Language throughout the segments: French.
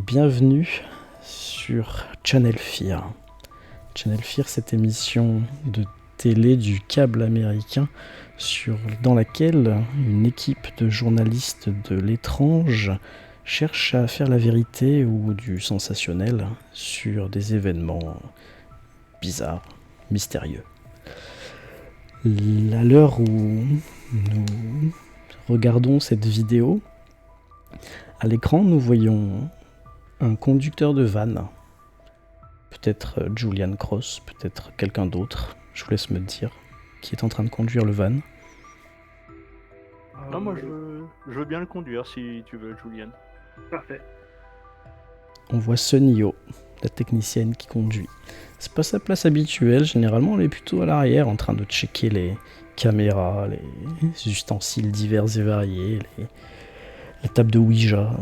bienvenue sur Channel Fear. Channel Fear, cette émission de télé du câble américain dans laquelle une équipe de journalistes de l'étrange cherche à faire la vérité ou du sensationnel sur des événements bizarres, mystérieux. À l'heure où nous regardons cette vidéo, à l'écran, nous voyons un conducteur de van. Peut-être Julian Cross, peut-être quelqu'un d'autre. Je vous laisse me dire qui est en train de conduire le van. Non, moi je veux bien le conduire si tu veux, Julian. Parfait. On voit Sunio, la technicienne qui conduit. C'est pas sa place habituelle, généralement elle est plutôt à l'arrière en train de checker les caméras, les ustensiles divers et variés, la table de Ouija,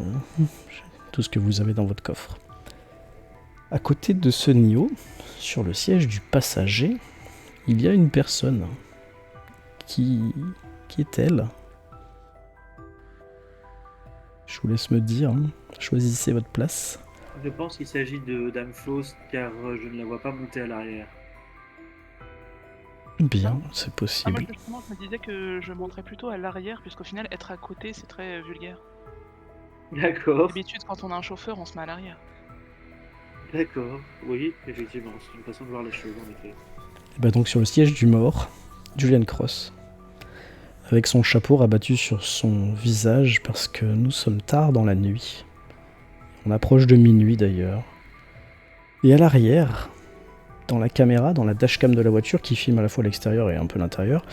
tout ce que vous avez dans votre coffre. À côté de Sunio, sur le siège du passager, il y a une personne. Qui est-elle ? Je vous laisse me dire, hein. Choisissez votre place. Je pense qu'il s'agit de Dame Faust car je ne la vois pas monter à l'arrière. Bien, c'est moi possible. justement je me disais que je monterais plutôt à l'arrière puisqu'au final être à côté c'est très vulgaire. D'accord, D'habitude quand on a un chauffeur on se met à l'arrière. d'accord. Oui, effectivement, c'est une façon de voir les choses en effet. Et bah donc sur le siège du mort, Julian Cross, avec son chapeau rabattu sur son visage parce que nous sommes tard dans la nuit. On approche de minuit d'ailleurs. Et à l'arrière, dans la caméra, dans la dashcam de la voiture qui filme à la fois l'extérieur et un peu l'intérieur,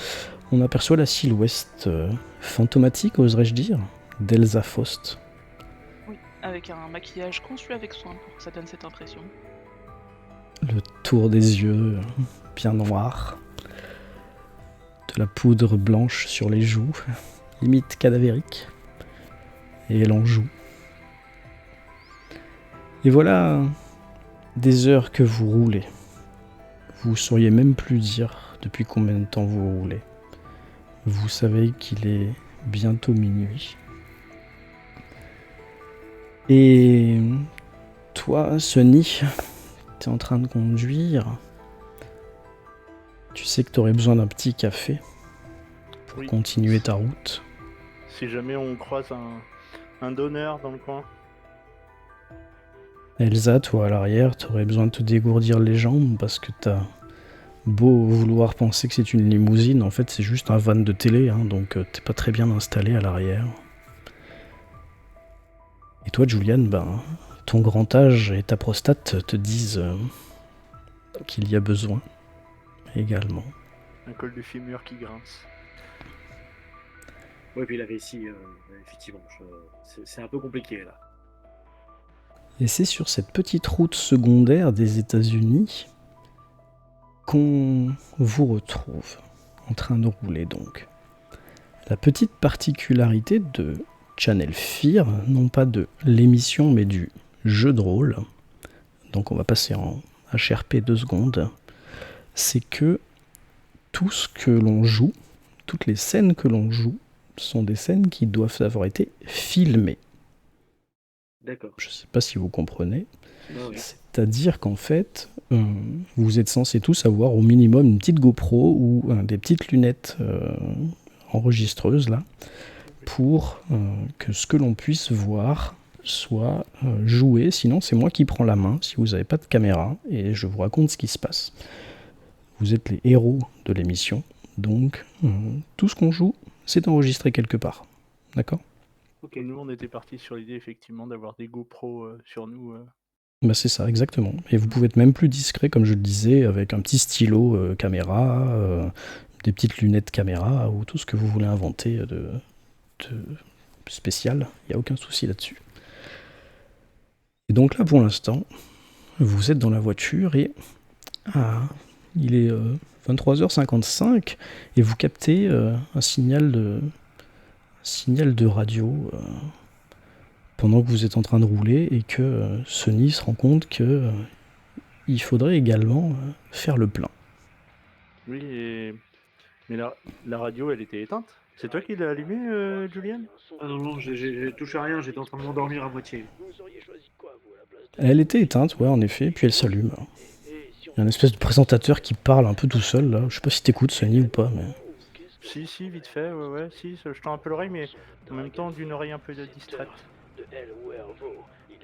on aperçoit la silhouette fantomatique, oserais-je dire, d'Elsa Faust. Oui, avec un maquillage conçu avec soin pour que ça donne cette impression. Le tour des yeux bien noir, de la poudre blanche sur les joues, limite cadavérique, et elle en joue. Et voilà des heures que vous roulez. Vous sauriez même plus dire depuis combien de temps vous roulez. Vous savez qu'il est bientôt minuit. Et toi, Sonny, t'es en train de conduire. Tu sais que t'aurais besoin d'un petit café pour Oui. continuer ta route. Si jamais on croise un donneur dans le coin. Elsa, toi à l'arrière, t'aurais besoin de te dégourdir les jambes parce que t'as beau vouloir penser que c'est une limousine, en fait c'est juste un van de télé, hein, donc t'es pas très bien installé à l'arrière. Et toi, Julian, ton grand âge et ta prostate te disent qu'il y a besoin également. Un col du fémur qui grince. Oui, puis la vessie, effectivement, c'est un peu compliqué là. Et c'est sur cette petite route secondaire des États-Unis qu'on vous retrouve en train de rouler donc. La petite particularité de Channel Fear, non pas de l'émission mais du jeu de rôle, donc on va passer en HRP 2 secondes, c'est que tout ce que l'on joue, toutes les scènes que l'on joue, sont des scènes qui doivent avoir été filmées. D'accord. Je ne sais pas si vous comprenez. Ah, oui. C'est-à-dire qu'en fait, vous êtes censés tous avoir au minimum une petite GoPro ou des petites lunettes enregistreuses là, pour que ce que l'on puisse voir soit joué. Sinon, c'est moi qui prends la main si vous n'avez pas de caméra et je vous raconte ce qui se passe. Vous êtes les héros de l'émission, donc tout ce qu'on joue, c'est enregistré quelque part. D'accord ? Ok, nous on était partis sur l'idée effectivement d'avoir des GoPro sur nous. Bah c'est ça, exactement. Et vous pouvez être même plus discret, comme je le disais, avec un petit stylo caméra, des petites lunettes caméra, ou tout ce que vous voulez inventer de spécial. Il n'y a aucun souci là-dessus. Et donc là, pour l'instant, vous êtes dans la voiture et il est 23h55 et vous captez un signal de radio pendant que vous êtes en train de rouler et que Sony se rend compte que il faudrait également faire le plein. Oui, mais la radio elle était éteinte. C'est toi qui l'as allumée, Julian ? Ah non, non, j'ai touché à rien, j'étais en train de m'endormir à moitié. Elle était éteinte, ouais, en effet, puis elle s'allume. Il y a une espèce de présentateur qui parle un peu tout seul, là. Je sais pas si t'écoutes, Sonny, ou pas, mais... Si, vite fait, ouais, si, je tends un peu l'oreille, mais en même temps d'une oreille un peu distraite.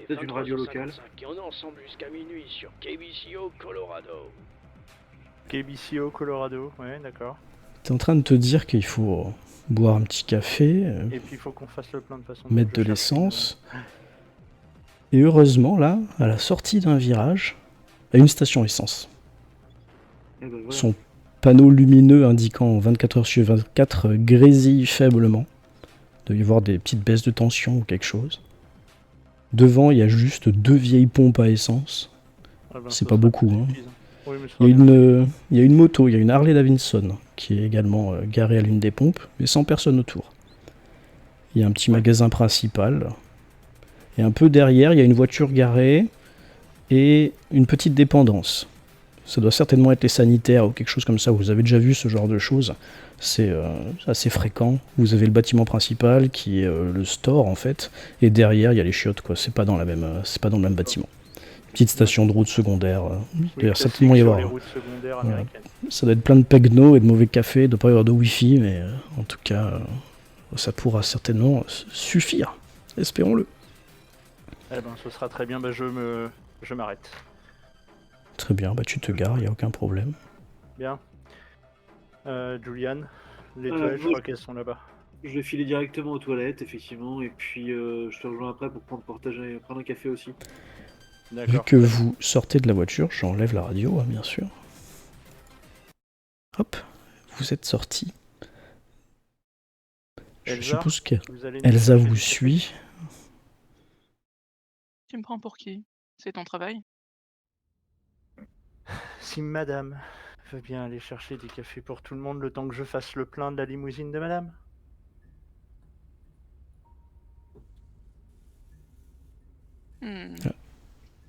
Peut-être une radio locale. Et on est ensemble jusqu'à minuit sur KBCO Colorado. KBCO Colorado, ouais, d'accord. T'es en train de te dire qu'il faut boire un petit café, Et puis il faut qu'on fasse le plein de façon. mettre de l'essence. Et heureusement, là, à la sortie d'un virage, à une station essence. Eh ben voilà. Son panneau lumineux indiquant 24 heures sur 24 grésille faiblement. Il doit y avoir des petites baisses de tension ou quelque chose. Devant, il y a juste 2 vieilles pompes à essence. C'est pas beaucoup, hein. Oui, mais Il y a une moto, il y a une Harley Davidson qui est également garée à l'une des pompes, mais sans personne autour. Il y a un petit magasin principal. Et un peu derrière, il y a une voiture garée et une petite dépendance. Ça doit certainement être les sanitaires ou quelque chose comme ça. Vous avez déjà vu ce genre de choses. C'est assez fréquent. Vous avez le bâtiment principal qui est le store en fait, et derrière il y a les chiottes quoi. C'est pas dans le même bâtiment. Petite station de route secondaire. Il doit certainement y avoir. Les routes secondaires américaines. Ça doit être plein de pegno et de mauvais café. Il doit pas y avoir de wifi, mais en tout cas, ça pourra certainement suffire. Espérons-le. Eh ben, ce sera très bien. Bah, je m'arrête. Très bien, bah tu te gares, il n'y a aucun problème. Bien. Julian, les toilettes, je moi, crois qu'elles sont là-bas. Je vais filer directement aux toilettes, effectivement, et puis je te rejoins après pour prendre un café aussi. Vu D'accord. que vous sortez de la voiture, j'enlève la radio, hein, bien sûr. Hop, vous êtes sorti. Je Elsa, suppose que vous allez nous Elsa chercher vous du café. suit. Tu me prends pour qui? C'est ton travail? Si madame veut bien aller chercher des cafés pour tout le monde le temps que je fasse le plein de la limousine de madame. Ah.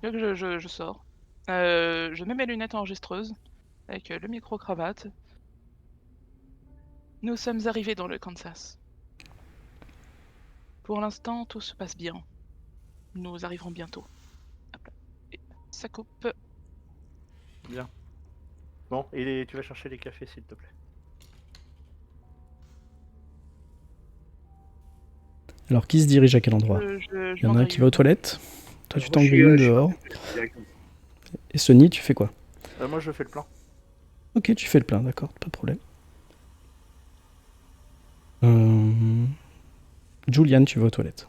Là que je sors. Je mets mes lunettes enregistreuses avec le micro-cravate. Nous sommes arrivés dans le Kansas. Pour l'instant, tout se passe bien. Nous arriverons bientôt. Hop là. Et ça coupe. Bien. Bon, et tu vas chercher les cafés s'il te plaît. Alors qui se dirige à quel endroit? Il y en a un qui va aux toilettes. Toi tu t'engueules dehors. Directement. Et Sonny, tu fais quoi? Moi je fais le plein. Ok, tu fais le plein, d'accord, pas de problème. Julian, tu vas aux toilettes.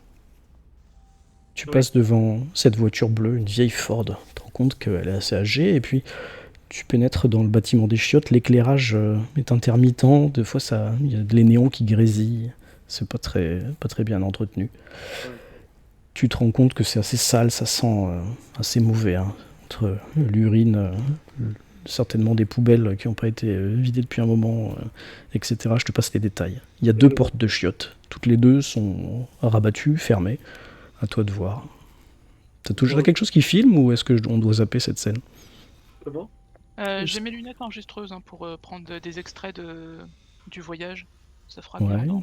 Tu Oui. passes devant cette voiture bleue, une vieille Ford. Tu te rends compte qu'elle est assez âgée, et puis tu pénètres dans le bâtiment des chiottes. L'éclairage est intermittent, des fois il y a les néons qui grésillent. C'est pas très bien entretenu. Ouais. Tu te rends compte que c'est assez sale, ça sent assez mauvais. Hein. Entre l'urine, certainement des poubelles qui n'ont pas été vidées depuis un moment, etc. Je te passe les détails. Il y a 2 portes de chiottes. Toutes les 2 sont rabattues, fermées. À toi de voir. T'as toujours quelque chose qui filme ou est-ce qu'on doit zapper cette scène? Comment? J'ai mes lunettes enregistreuses pour prendre des extraits du voyage. Ça fera Ouais. bien.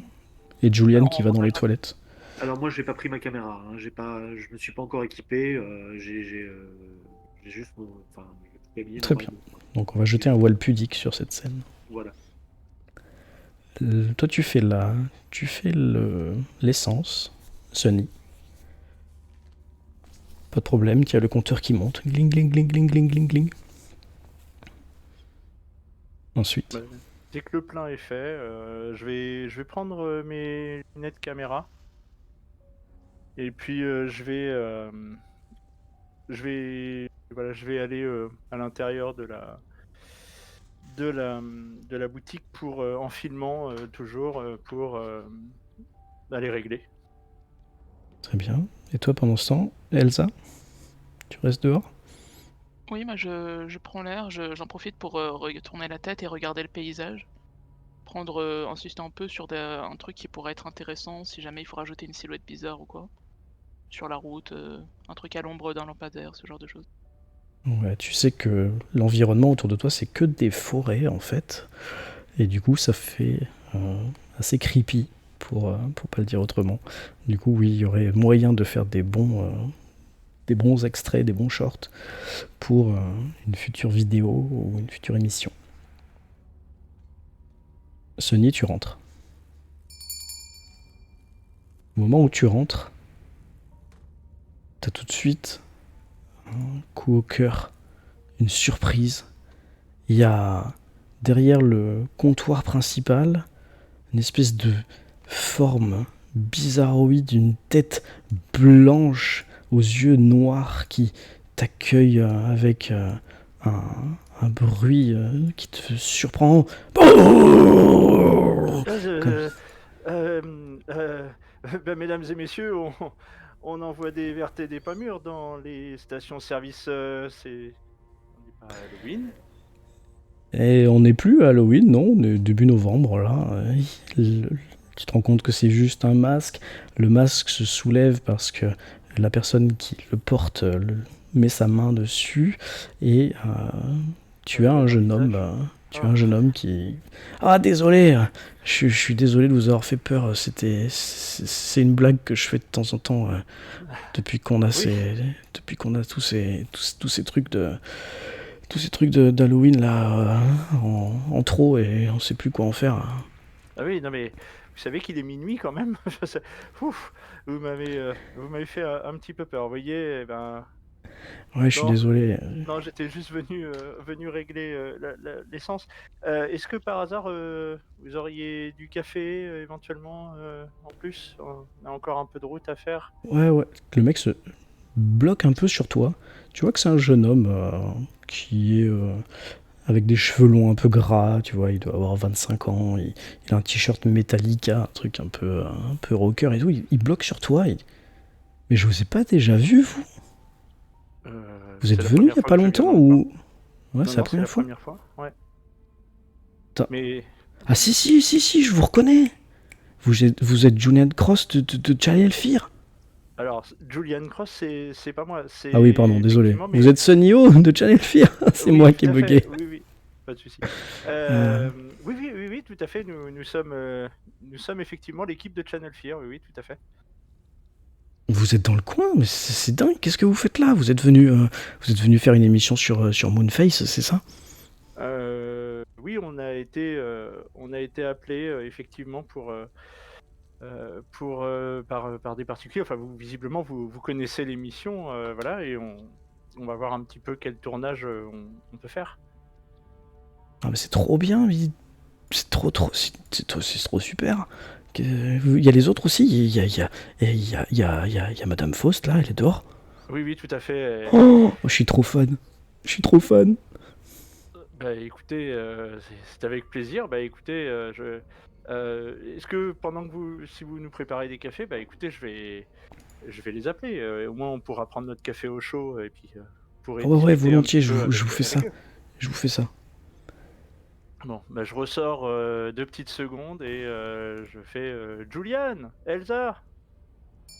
Et Julian Alors, qui va dans les toilettes. Alors moi, j'ai pas pris ma caméra. Hein. Je me suis pas encore équipé. J'ai juste mon. Enfin, j'ai gagné Très dans bien. ma- Donc on va jeter un voile pudique sur cette scène. Voilà. Toi tu fais l'essence, Sonny. Pas de problème, il y a le compteur qui monte. Gling, gling, gling, gling, gling, gling, gling. Ensuite, Bah, dès que le plein est fait, je vais prendre mes lunettes caméra. Et puis je vais aller à l'intérieur de la boutique pour en filmant toujours pour aller régler. très bien. Et toi pendant ce temps, Elsa, tu restes dehors? Oui, moi je prends l'air, j'en profite pour tourner la tête et regarder le paysage. Insister un peu sur un truc qui pourrait être intéressant si jamais il faut rajouter une silhouette bizarre ou quoi. Sur la route, un truc à l'ombre d'un lampadaire, ce genre de choses. Ouais, tu sais que l'environnement autour de toi, c'est que des forêts en fait. Et du coup, ça fait assez creepy, pour pas le dire autrement. Du coup, oui, il y aurait moyen de faire des bons des bons extraits, des bons shorts pour une future vidéo ou une future émission. Sonny, tu rentres. Au moment où tu rentres, t'as tout de suite un coup au cœur, une surprise. Il y a derrière le comptoir principal une espèce de forme bizarroïde, une tête blanche aux yeux noirs qui t'accueille avec un bruit qui te surprend. Mesdames et messieurs, on envoie des vertes et des pas mûres dans les stations-service. On n'est pas à Halloween. Et on n'est plus à Halloween, non, on est début novembre là. Tu te rends compte que c'est juste un masque. Le masque se soulève parce que la personne qui le porte met sa main dessus et tu as un jeune homme. Tu as un jeune homme qui... Ah, désolé, je suis désolé de vous avoir fait peur. C'est une blague que je fais de temps en temps depuis qu'on a tous ces trucs d'Halloween là en trop et on sait plus quoi en faire. Ah oui, non mais vous savez qu'il est minuit quand même. Ouf, vous m'avez fait un petit peu peur. Vous voyez, Ouais, je suis non. désolé. Non, j'étais juste venu régler l'essence. Est-ce que par hasard vous auriez du café éventuellement en plus? On a encore un peu de route à faire. Ouais. Le mec se bloque un peu sur toi. Tu vois que c'est un jeune homme qui est avec des cheveux longs un peu gras, tu vois, il doit avoir 25 ans, il a un t-shirt Metallica, un truc un peu rocker et tout, il bloque sur toi. Mais je vous ai pas déjà vu, vous? Vous êtes venu il y a pas longtemps ou... Ouais, c'est la première fois. Ouais. Attends. Mais Ah si, je vous reconnais. Vous êtes Julian Cross de Charlie Fear. alors, Julian Cross, c'est pas moi. Ah oui, pardon, désolé. effectivement, mais- Vous êtes Sonny O de Channel Fear. C'est Oui, moi tout qui ai à fait. bugué. Oui, pas de souci. Oui, tout à fait. Nous sommes effectivement l'équipe de Channel Fear. Oui, tout à fait. Vous êtes dans le coin, mais c'est dingue. Qu'est-ce que vous faites là? Vous êtes venu faire une émission sur Moonface, c'est ça? Oui, on a été appelé effectivement par des particuliers. Enfin, visiblement, vous connaissez l'émission, voilà, et on va voir un petit peu quel tournage on peut faire. Ah mais c'est trop bien, c'est trop c'est trop super. Il y a les autres aussi. Il y a Madame Faust là, elle est dehors. Oui, tout à fait. Oh, je suis trop fan. Bah écoutez, c'est avec plaisir. Bah écoutez, est-ce que pendant que si vous nous préparez des cafés, bah écoutez, je vais les appeler. Au moins, on pourra prendre notre café au chaud et puis pourrez Ouais, discuter un volontiers, petit je peu vous avec fais ça. eux. Je vous fais ça. Bon, bah je ressors 2 petites secondes et je fais Julian, Elsa,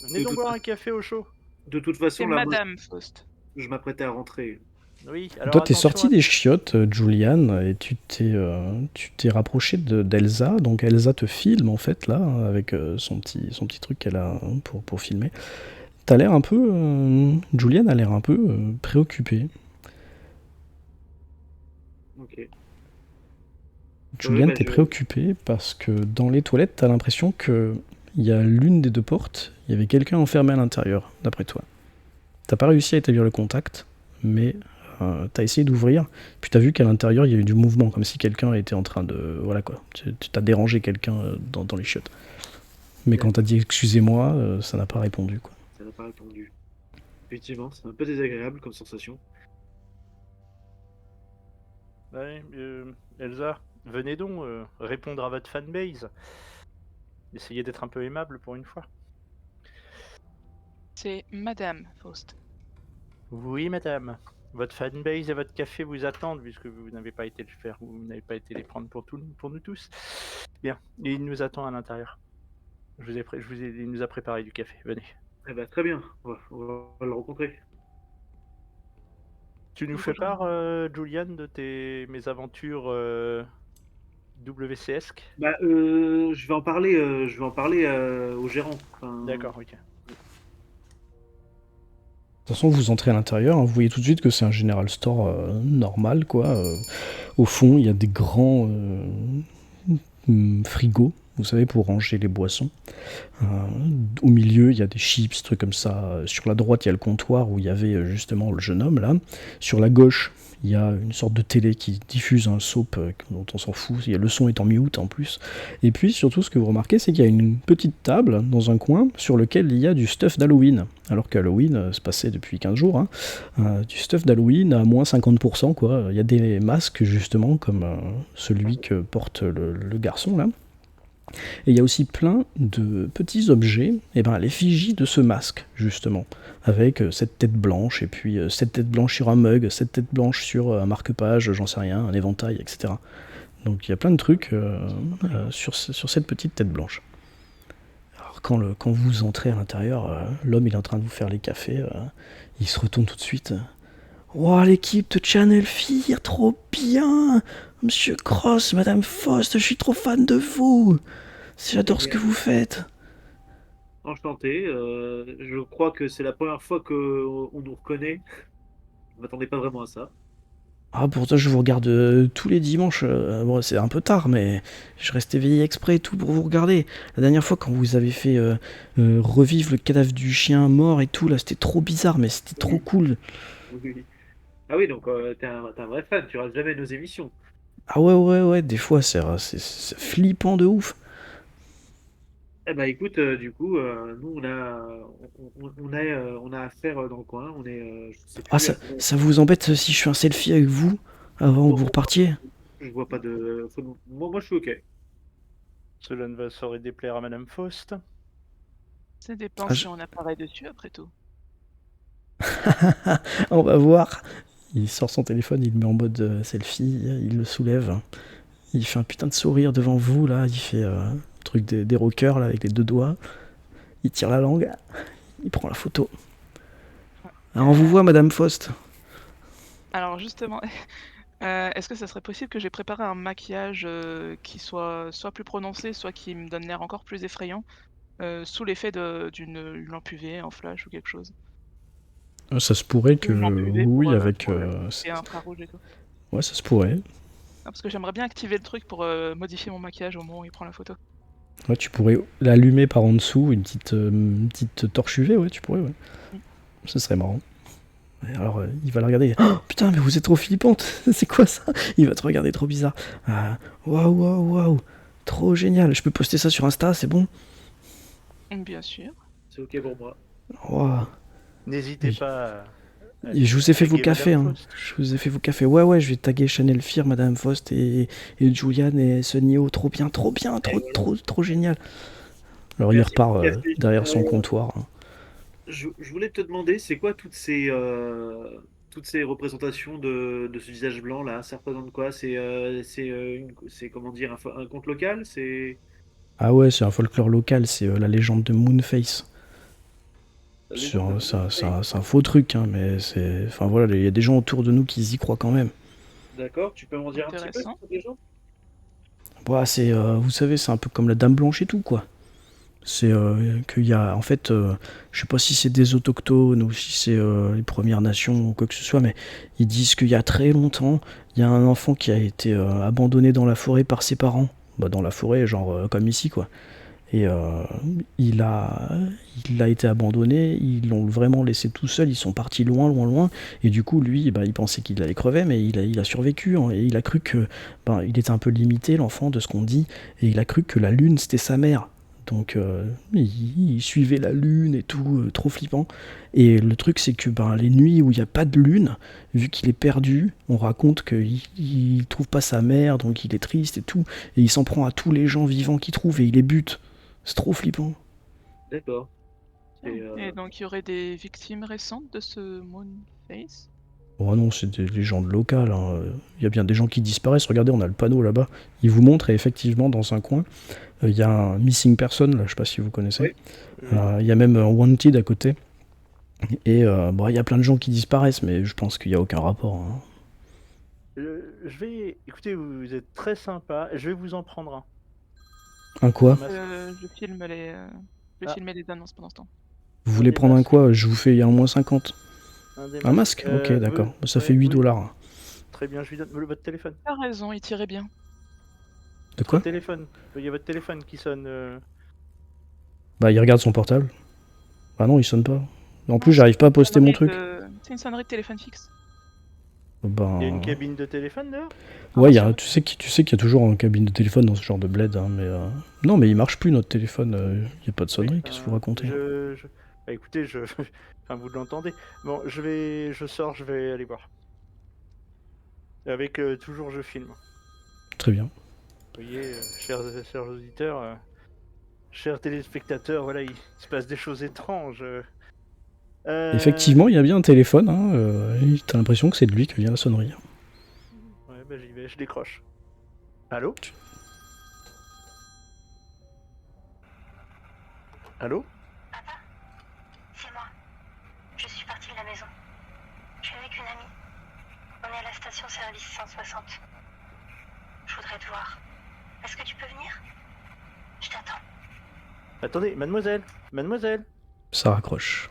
venez De donc toute boire un café au chaud. De toute C'est façon, là, moi, Madame Faust. je m'apprêtais à rentrer. Oui, alors Toi, t'es attention sorti des chiottes, Julian, et tu t'es rapproché d'Elsa. Donc Elsa te filme en fait là, avec son petit truc qu'elle a pour filmer. T'as l'air un peu, Julian a l'air un peu préoccupé. Ok. Julian, bah, t'es je- préoccupé parce que dans les toilettes, t'as l'impression que il y a l'une des deux portes, il y avait quelqu'un enfermé à l'intérieur, d'après toi. T'as pas réussi à établir le contact, mais t'as essayé d'ouvrir, puis t'as vu qu'à l'intérieur, il y a eu du mouvement, comme si quelqu'un était en train de... Voilà quoi, tu t'as dérangé quelqu'un dans les chiottes. Mais quand t'as dit excusez-moi, ça n'a pas répondu, quoi. Ça n'a pas répondu. Effectivement, c'est un peu désagréable comme sensation. Ouais, Elsa, venez donc répondre à votre fanbase. Essayez d'être un peu aimable pour une fois. C'est Madame Faust. Oui, madame. Votre fanbase et votre café vous attendent puisque vous n'avez pas été le faire, vous n'avez pas été les prendre pour nous tous. Bien, et il nous attend à l'intérieur. Il nous a préparé du café. Venez. Eh ben, très bien, on va le rencontrer. Tu nous fais part, Julian, de tes mésaventures WCSques? Bah, je vais en parler au gérant. Enfin, D'accord, ok. toute façon, vous entrez à l'intérieur, hein, vous voyez tout de suite que c'est un general store normal, quoi. Au fond, il y a des grands frigos, vous savez, pour ranger les boissons. Au milieu, il y a des chips, trucs comme ça. Sur la droite, il y a le comptoir où il y avait justement le jeune homme, là. Sur la gauche, il y a une sorte de télé qui diffuse un soap dont on s'en fout. Le son est en mute en plus. Et puis, surtout, ce que vous remarquez, c'est qu'il y a une petite table dans un coin sur lequel il y a du stuff d'Halloween. Alors qu'Halloween se passait depuis 15 jours. Hein. Du stuff d'Halloween à moins 50%, quoi. Il y a des masques, justement, comme celui que porte le garçon, là. Et il y a aussi plein de petits objets, et ben l'effigie de ce masque, justement, avec cette tête blanche, et puis cette tête blanche sur un mug, cette tête blanche sur un marque-page, j'en sais rien, un éventail, etc. Donc il y a plein de trucs sur cette petite tête blanche. Alors quand vous entrez à l'intérieur, l'homme il est en train de vous faire les cafés, il se retourne tout de suite. Wow, l'équipe de Channel Fear, trop bien! Monsieur Cross, Madame Faust, je suis trop fan de vous! J'adore ce que vous faites! Enchanté. Je crois que c'est la première fois qu'on nous reconnaît. Je m'attendais pas vraiment à ça. Ah, pourtant, je vous regarde tous les dimanches. Bon, c'est un peu tard, mais je reste éveillé exprès et tout pour vous regarder. La dernière fois, quand vous avez fait revivre le cadavre du chien mort et tout, là, c'était trop bizarre, mais c'était trop cool. Oui. Ah oui, donc t'es un vrai fan, tu rates jamais nos émissions. Ah ouais, des fois, c'est flippant de ouf. Eh ben écoute, du coup, nous on a affaire dans le coin, je sais Ah, plus. ça vous embête si je fais un selfie avec vous avant que vous repartiez? Je vois pas de. Moi je suis ok. Cela ne va saurait déplaire à Madame Faust. Ça dépend Ah, si on apparaît dessus après tout. On va voir. Il sort son téléphone, il le met en mode selfie, il le soulève. Il fait un putain de sourire devant vous, là. Il fait le truc des rockers, là, avec les deux doigts. Il tire la langue. Il prend la photo. Alors, on vous voit, Madame Faust. Alors justement, est-ce que ça serait possible que j'ai préparé un maquillage qui soit plus prononcé, soit qui me donne l'air encore plus effrayant, sous l'effet d'une lampe UV, en flash ou quelque chose? Ça se pourrait que... Une lampe UV Oui, pour, avec... et infrarouge et tout. Ouais, ça se pourrait. Ah, parce que j'aimerais bien activer le truc pour modifier mon maquillage au moment où il prend la photo. Ouais, tu pourrais l'allumer par en dessous, une petite torche UV, ouais, tu pourrais, ouais. Ce serait marrant. Et alors, il va la regarder. Oh, putain, mais vous êtes trop flippante. C'est quoi ça? Il va te regarder trop bizarre. Waouh. Trop génial. Je peux poster ça sur Insta, c'est bon? Bien sûr. C'est ok pour moi. Waouh. N'hésitez Oui. pas à Et je vous ai fait vos taguer cafés, Madame hein. Faust. Je vous ai fait vos cafés. Ouais, je vais taguer Chanel Fear, Madame Faust et Julian et Sunio. Trop bien, trop génial. Alors il Merci, repart merci. derrière son comptoir. Hein. Je voulais te demander, c'est quoi toutes ces représentations de ce visage blanc là? Ça représente quoi? C'est comment dire, un conte local? C'est Ah ouais, c'est un folklore local, c'est la légende de Moonface. la légende de C'est un faux truc, hein, mais c'est. Enfin voilà, il y a des gens autour de nous qui y croient quand même. D'accord, tu peux m'en dire un petit peu Intéressant. sur les gens? Bah, c'est, vous savez, c'est un peu comme la Dame Blanche et tout, quoi. C'est qu'il y a, en fait, je sais pas si c'est des autochtones ou si c'est les Premières Nations ou quoi que ce soit, mais ils disent qu'il y a très longtemps, il y a un enfant qui a été abandonné dans la forêt par ses parents. Bah, dans la forêt, genre comme ici, quoi. Et il a été abandonné, ils l'ont vraiment laissé tout seul, ils sont partis loin. Et du coup, lui, bah, il pensait qu'il allait crever, mais il a survécu. Hein, et il a cru que, ben, il était un peu limité, l'enfant, de ce qu'on dit. Et il a cru que la lune, c'était sa mère. Donc, il suivait la lune et tout, trop flippant. Et le truc, c'est que ben, les nuits où il n'y a pas de lune, vu qu'il est perdu, on raconte qu'il trouve pas sa mère, donc il est triste et tout. Et il s'en prend à tous les gens vivants qu'il trouve et il les bute. C'est trop flippant. D'accord. Et donc il y aurait des victimes récentes de ce Moonface? Oh non, c'est des légendes locales. Hein. Il y a bien des gens qui disparaissent. Regardez, on a le panneau là-bas. Il vous montre, et effectivement, dans un coin, il y a un missing person, là, je sais pas si vous connaissez. Oui. Il y a même un wanted à côté. Et bon, il y a plein de gens qui disparaissent, mais je pense qu'il n'y a aucun rapport. Hein. Écoutez, vous êtes très sympa. Je vais vous en prendre un. Un quoi? Je filme les annonces pendant ce temps. Vous voulez prendre un quoi? Je vous fais un moins 50. des Un masque? Ok, d'accord. Ça fait 8 $. Très bien, je lui donne votre téléphone. T'as raison, il tirait bien. De quoi? Votre téléphone. Il y a votre téléphone qui sonne. Bah, il regarde son portable. Bah non, il sonne pas. En plus, Non, j'arrive pas à poster mon sonnerie truc. C'est une sonnerie de téléphone fixe. Il y a Ben... une cabine de téléphone dehors? Ouais, Ah, tu sais qu'il y a toujours une cabine de téléphone dans ce genre de bled, hein, mais... Non, mais il marche plus, notre téléphone. Il y a pas de sonnerie, Oui, qu'est-ce que vous racontez? Bah, écoutez, enfin, vous l'entendez. Bon, je sors, je vais aller voir. Avec toujours je filme. Très bien. Vous voyez, chers auditeurs, chers téléspectateurs, voilà, il se passe des choses étranges. Effectivement, il y a bien un téléphone, hein, t'as l'impression que c'est de lui que vient la sonnerie. Ouais, bah j'y vais, je décroche. Allô? Allô? Papa, c'est moi. Je suis partie de la maison. Je suis avec une amie. On est à la station-service 160. Je voudrais te voir. Est-ce que tu peux venir? Je t'attends. Attendez, mademoiselle, mademoiselle, Ça raccroche.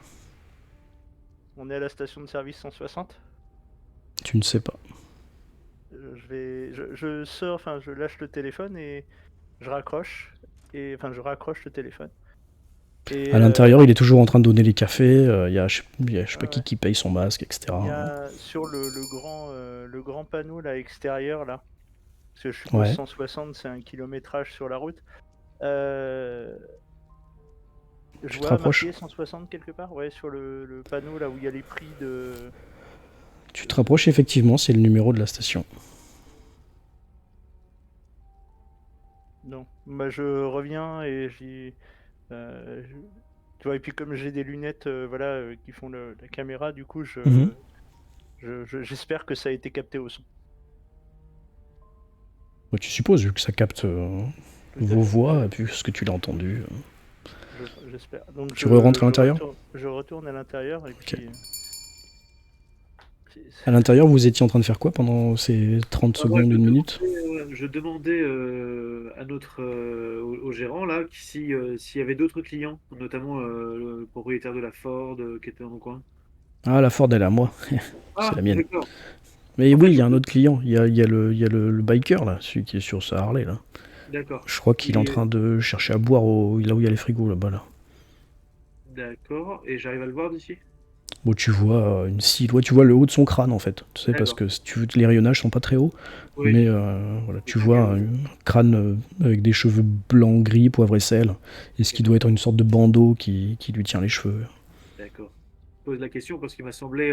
on est à la station de service 160. Tu ne sais pas. Je sors, enfin, je lâche le téléphone et je raccroche. Enfin, je raccroche le téléphone. Et, À l'intérieur, il est toujours en train de donner les cafés, il y a je sais pas ouais. qui paye son masque, etc. il y a sur le grand panneau là extérieur là, parce que je suppose Ouais. 160 c'est un kilométrage sur la route. Je Tu te vois rapproches? marqué 160 quelque part, ouais, sur le panneau là où il y a les prix de. Tu te rapproches, effectivement, c'est le numéro de la station. Non, bah je reviens et tu vois, et puis comme j'ai des lunettes voilà, qui font la caméra, du coup Mhm. j'espère que ça a été capté au son. Bah, tu supposes, vu que ça capte Tout à vos fait. voix, et puis ce que tu l'as entendu. J'espère. Donc Tu re-rentres à l'intérieur? Je retourne à l'intérieur et puis. À l'intérieur, vous étiez en train de faire quoi pendant ces 30 Ah, moi, secondes, une minute? je demandais à au gérant là s'il y avait d'autres clients, notamment le propriétaire de la Ford qui était dans le coin. Ah, la Ford, elle est à moi. C'est Ah, la mienne. d'accord. Mais En oui, fait, il y a un autre client. Il y a le biker, là, celui qui est sur sa Harley, là. d'accord. Je crois qu'il est en train de chercher à boire là où il y a les frigos, là-bas, là. D'accord. Et j'arrive à le voir d'ici? Bon, tu vois une silhouette, tu vois le haut de son crâne, en fait. Tu sais, parce D'accord. que si tu veux, les rayonnages sont pas très hauts. Oui. Mais voilà, tu vois un crâne avec des cheveux blancs, gris, poivre et sel. Et ce qui doit être une sorte de bandeau qui lui tient les cheveux. D'accord. Je pose la question parce qu'il m'a semblé,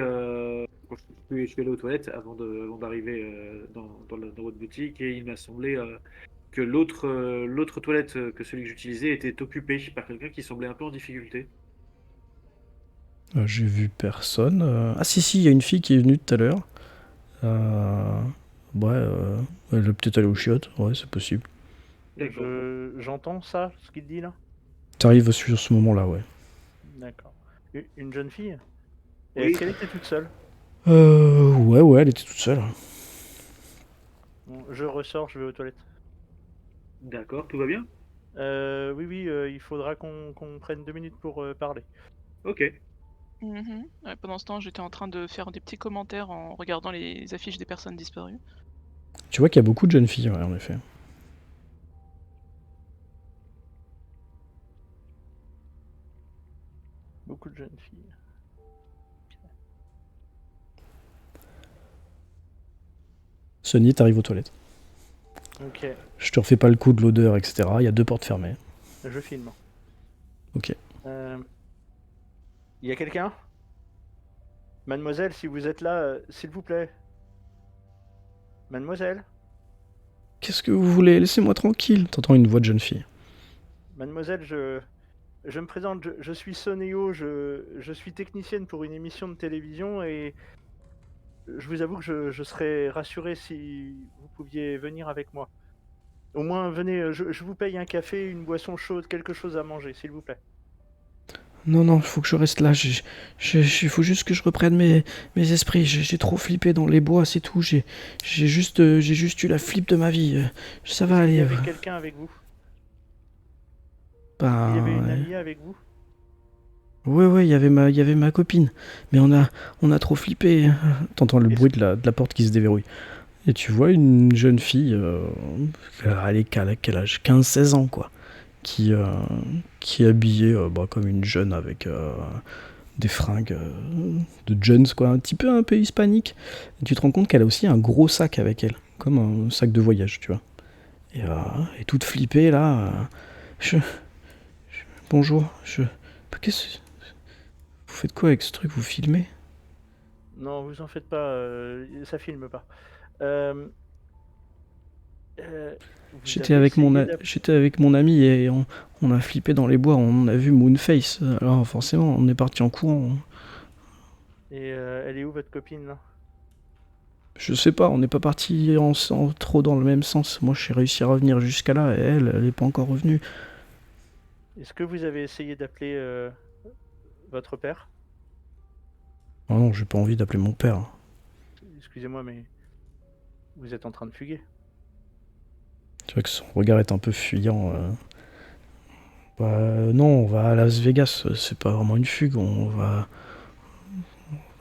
quand je suis allé aux toilettes avant d'arriver dans votre boutique, et il m'a semblé que l'autre toilette que celui que j'utilisais était occupée par quelqu'un qui semblait un peu en difficulté. J'ai vu personne. Ah si, il y a une fille qui est venue tout à l'heure. Ouais, elle est peut-être allée aux chiottes, ouais, c'est possible. D'accord. J'entends ça, ce qu'il dit là? T'arrives sur ce moment-là, ouais. D'accord. Une jeune fille? Et Oui. est-ce qu'elle était toute seule? Ouais, elle était toute seule. Bon, je ressors, je vais aux toilettes. D'accord, tout va bien? Oui, il faudra qu'on prenne 2 minutes pour parler. Ok. Mhm. Ouais, pendant ce temps, j'étais en train de faire des petits commentaires en regardant les affiches des personnes disparues. Tu vois qu'il y a beaucoup de jeunes filles, ouais, en effet. Beaucoup de jeunes filles. Sonny, t'arrives aux toilettes. Ok, Je te refais pas le coup de l'odeur, etc. Il y a 2 portes fermées. je filme. Ok. Y a quelqu'un? Mademoiselle, si vous êtes là, s'il vous plaît. Mademoiselle? Qu'est-ce que vous voulez? Laissez-moi tranquille. T'entends une voix de jeune fille. Mademoiselle, je me présente, je suis Sonéo, je suis technicienne pour une émission de télévision et je vous avoue que je serais rassuré si vous pouviez venir avec moi. Au moins, venez, je vous paye un café, une boisson chaude, quelque chose à manger, s'il vous plaît. Non, faut que je reste là. Il faut juste que je reprenne mes esprits. J'ai trop flippé dans les bois, c'est tout. J'ai juste eu la flip de ma vie. Ça va Il y aller. avait quelqu'un avec vous? Il y Ben, avait une ouais. amie avec vous? Ouais, il y avait ma copine. Mais on a trop flippé. T'entends le bruit de la porte qui se déverrouille. Et tu vois une jeune fille, elle est quel âge? 15-16 ans, quoi. Qui, euh, qui est habillée comme une jeune avec des fringues de jeunes, quoi. Un peu hispanique. Et tu te rends compte qu'elle a aussi un gros sac avec elle. Comme un sac de voyage, tu vois. Et toute flippée, là. Bonjour, Qu'est-ce... Vous faites quoi avec ce truc? Vous filmez? Non, vous en faites pas, ça filme pas. Euh, vous avez essayé d'appeler... J'étais avec mon ami et on a flippé dans les bois, on a vu Moonface. Alors forcément, on est parti en courant. Et elle est où votre copine là? Je sais pas, on n'est pas parti trop dans le même sens. Moi, j'ai réussi à revenir jusqu'à là et elle est pas encore revenue. Est-ce que vous avez essayé d'appeler votre père? Oh non, j'ai pas envie d'appeler mon père. Excusez-moi, mais vous êtes en train de fuguer. Tu vois que son regard est un peu fuyant. Non, on va à Las Vegas, c'est pas vraiment une fugue, on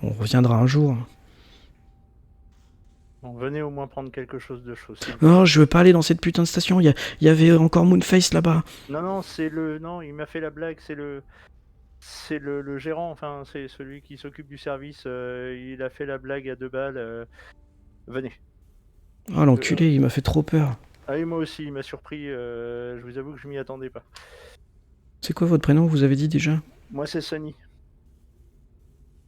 reviendra un jour. Bon, venez au moins prendre quelque chose de chaud. Non, je veux pas aller dans cette putain de station, il y avait encore Moonface là-bas. Non, non, il m'a fait la blague, c'est le gérant, enfin, c'est celui qui s'occupe du service, il a fait la blague à 2 balles, venez. Oh l'enculé, il m'a fait trop peur. Ah oui, moi aussi, il m'a surpris, je vous avoue que je m'y attendais pas. C'est quoi votre prénom, vous avez dit déjà? Moi, c'est Sonny.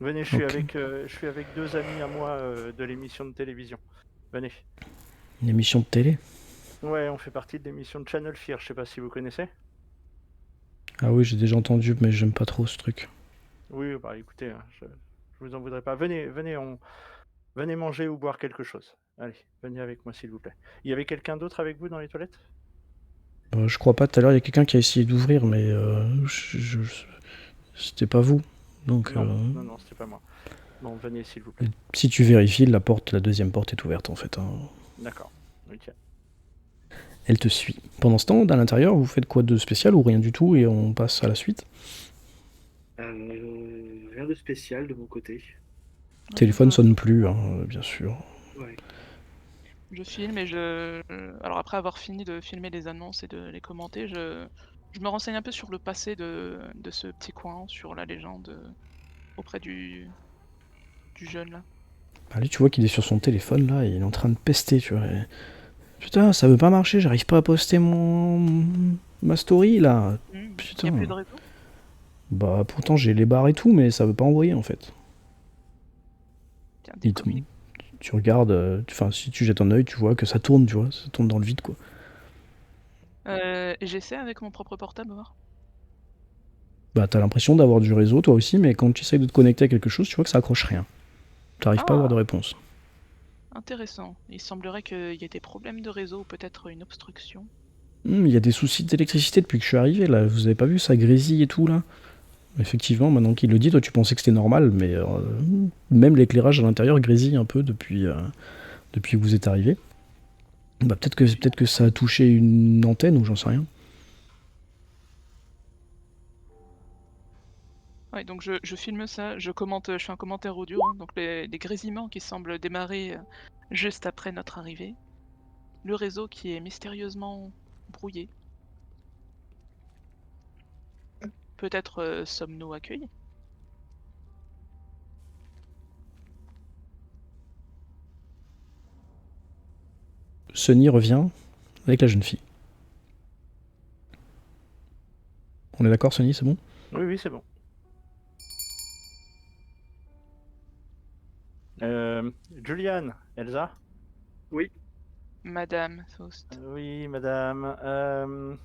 Venez, je suis avec 2 amis à moi de l'émission de télévision. Venez. Une émission de télé? Ouais, on fait partie de l'émission de Channel Fear, je sais pas si vous connaissez. Ah oui, j'ai déjà entendu, mais j'aime pas trop ce truc. Oui, bah écoutez, je vous en voudrais pas. Venez, venez manger ou boire quelque chose. Allez, venez avec moi s'il vous plaît. Il y avait quelqu'un d'autre avec vous dans les toilettes? Je crois pas, tout à l'heure il y a quelqu'un qui a essayé d'ouvrir, mais c'était pas vous. Donc Non, c'était pas moi. Bon, venez s'il vous plaît. si tu vérifies, la deuxième porte est ouverte en fait. D'accord, ok. Elle te suit. Pendant ce temps, à l'intérieur, vous faites quoi de spécial ou rien du tout et on passe à la suite? Rien de spécial de mon côté. Le téléphone sonne plus, bien sûr. Ouais. Je filme et alors après avoir fini de filmer les annonces et de les commenter, je me renseigne un peu sur le passé de ce petit coin, sur la légende auprès du jeune là. Allez, tu vois qu'il est sur son téléphone là et il est en train de pester, tu vois. Putain, ça veut pas marcher, j'arrive pas à poster ma story là. Putain. Y a plus de réseau? Bah pourtant j'ai les barres et tout, mais ça veut pas envoyer en fait. Tiens, Tu regardes, si tu jettes un œil, tu vois que ça tourne, tu vois, ça tourne dans le vide quoi. J'essaie avec mon propre portable voir. Bah t'as l'impression d'avoir du réseau toi aussi, mais quand tu essayes de te connecter à quelque chose, tu vois que ça accroche rien. T'arrives pas à avoir de réponse. Intéressant. Il semblerait qu'il y ait des problèmes de réseau ou peut-être une obstruction. Il y a des soucis d'électricité depuis que je suis arrivé là, vous avez pas vu ça grésille et tout là? Effectivement, maintenant qu'il le dit, toi tu pensais que c'était normal, mais même l'éclairage à l'intérieur grésille un peu depuis que vous êtes arrivé. Bah peut-être que ça a touché une antenne ou j'en sais rien. Ouais, donc je filme ça, je fais un commentaire audio, donc les grésillements qui semblent démarrer juste après notre arrivée. Le réseau qui est mystérieusement brouillé. Peut-être sommes-nous accueillis? Sonny revient avec la jeune fille. On est d'accord, Sonny, c'est bon? Oui, c'est bon. Juliane, Elsa? Oui. Madame Faust. Oui, madame.